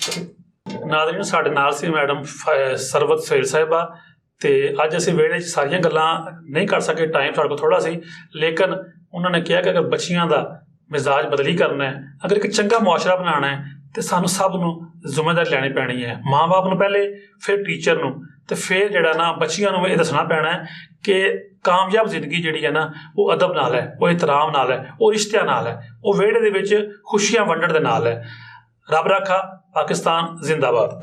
ਨਾਜ਼ਰੀਨ, ਸਾਡੇ ਨਾਲ ਸੀ ਮੈਡਮ ਸਰਵਤ ਸੁਹੇਲ ਸਾਹਿਬਾ, ਤੇ ਅੱਜ ਅਸੀਂ ਵਿਹੜੇ 'ਚ ਸਾਰੀਆਂ ਗੱਲਾਂ ਨਹੀਂ ਕਰ ਸਕੇ, ਟਾਈਮ ਸਾਡੇ ਕੋਲ ਥੋੜ੍ਹਾ ਸੀ, ਲੇਕਿਨ ਉਹਨਾਂ ਨੇ ਕਿਹਾ ਕਿ ਅਗਰ ਬੱਚੀਆਂ ਦਾ ਮਿਜ਼ਾਜ ਬਦਲੀ ਕਰਨਾ ਹੈ, ਅਗਰ ਇੱਕ ਚੰਗਾ ਮੁਆਸ਼ਰਾ ਬਣਾਉਣਾ ਹੈ, ਤੇ ਸਾਨੂੰ ਸਭ ਨੂੰ ਜ਼ਿੰਮੇਵਾਰੀ ਲੈਣੀ ਪੈਣੀ ਹੈ, ਮਾਂ ਬਾਪ ਨੂੰ ਪਹਿਲੇ, ਫਿਰ ਟੀਚਰ ਨੂੰ, ਤੇ ਫਿਰ ਜਿਹੜਾ ਨਾ ਬੱਚੀਆਂ ਨੂੰ ਇਹ ਦੱਸਣਾ ਪੈਣਾ ਹੈ ਕਿ ਕਾਮਯਾਬ ਜ਼ਿੰਦਗੀ ਜਿਹੜੀ ਹੈ ਨਾ, ਉਹ ਅਦਬ ਨਾਲ ਹੈ, ਉਹ ਇhtਰਾਮ ਨਾਲ ਹੈ, ਉਹ ਰਿਸ਼ਤਿਆਂ ਨਾਲ ਹੈ, ਉਹ ਵਿਹੜੇ ਦੇ ਵਿੱਚ ਖੁਸ਼ੀਆਂ ਵੰਡਣ ਦੇ ਨਾਲ ਹੈ। ਰੱਬ ਰਾਖਾ, ਪਾਕਿਸਤਾਨ ਜ਼ਿੰਦਾਬਾਦ।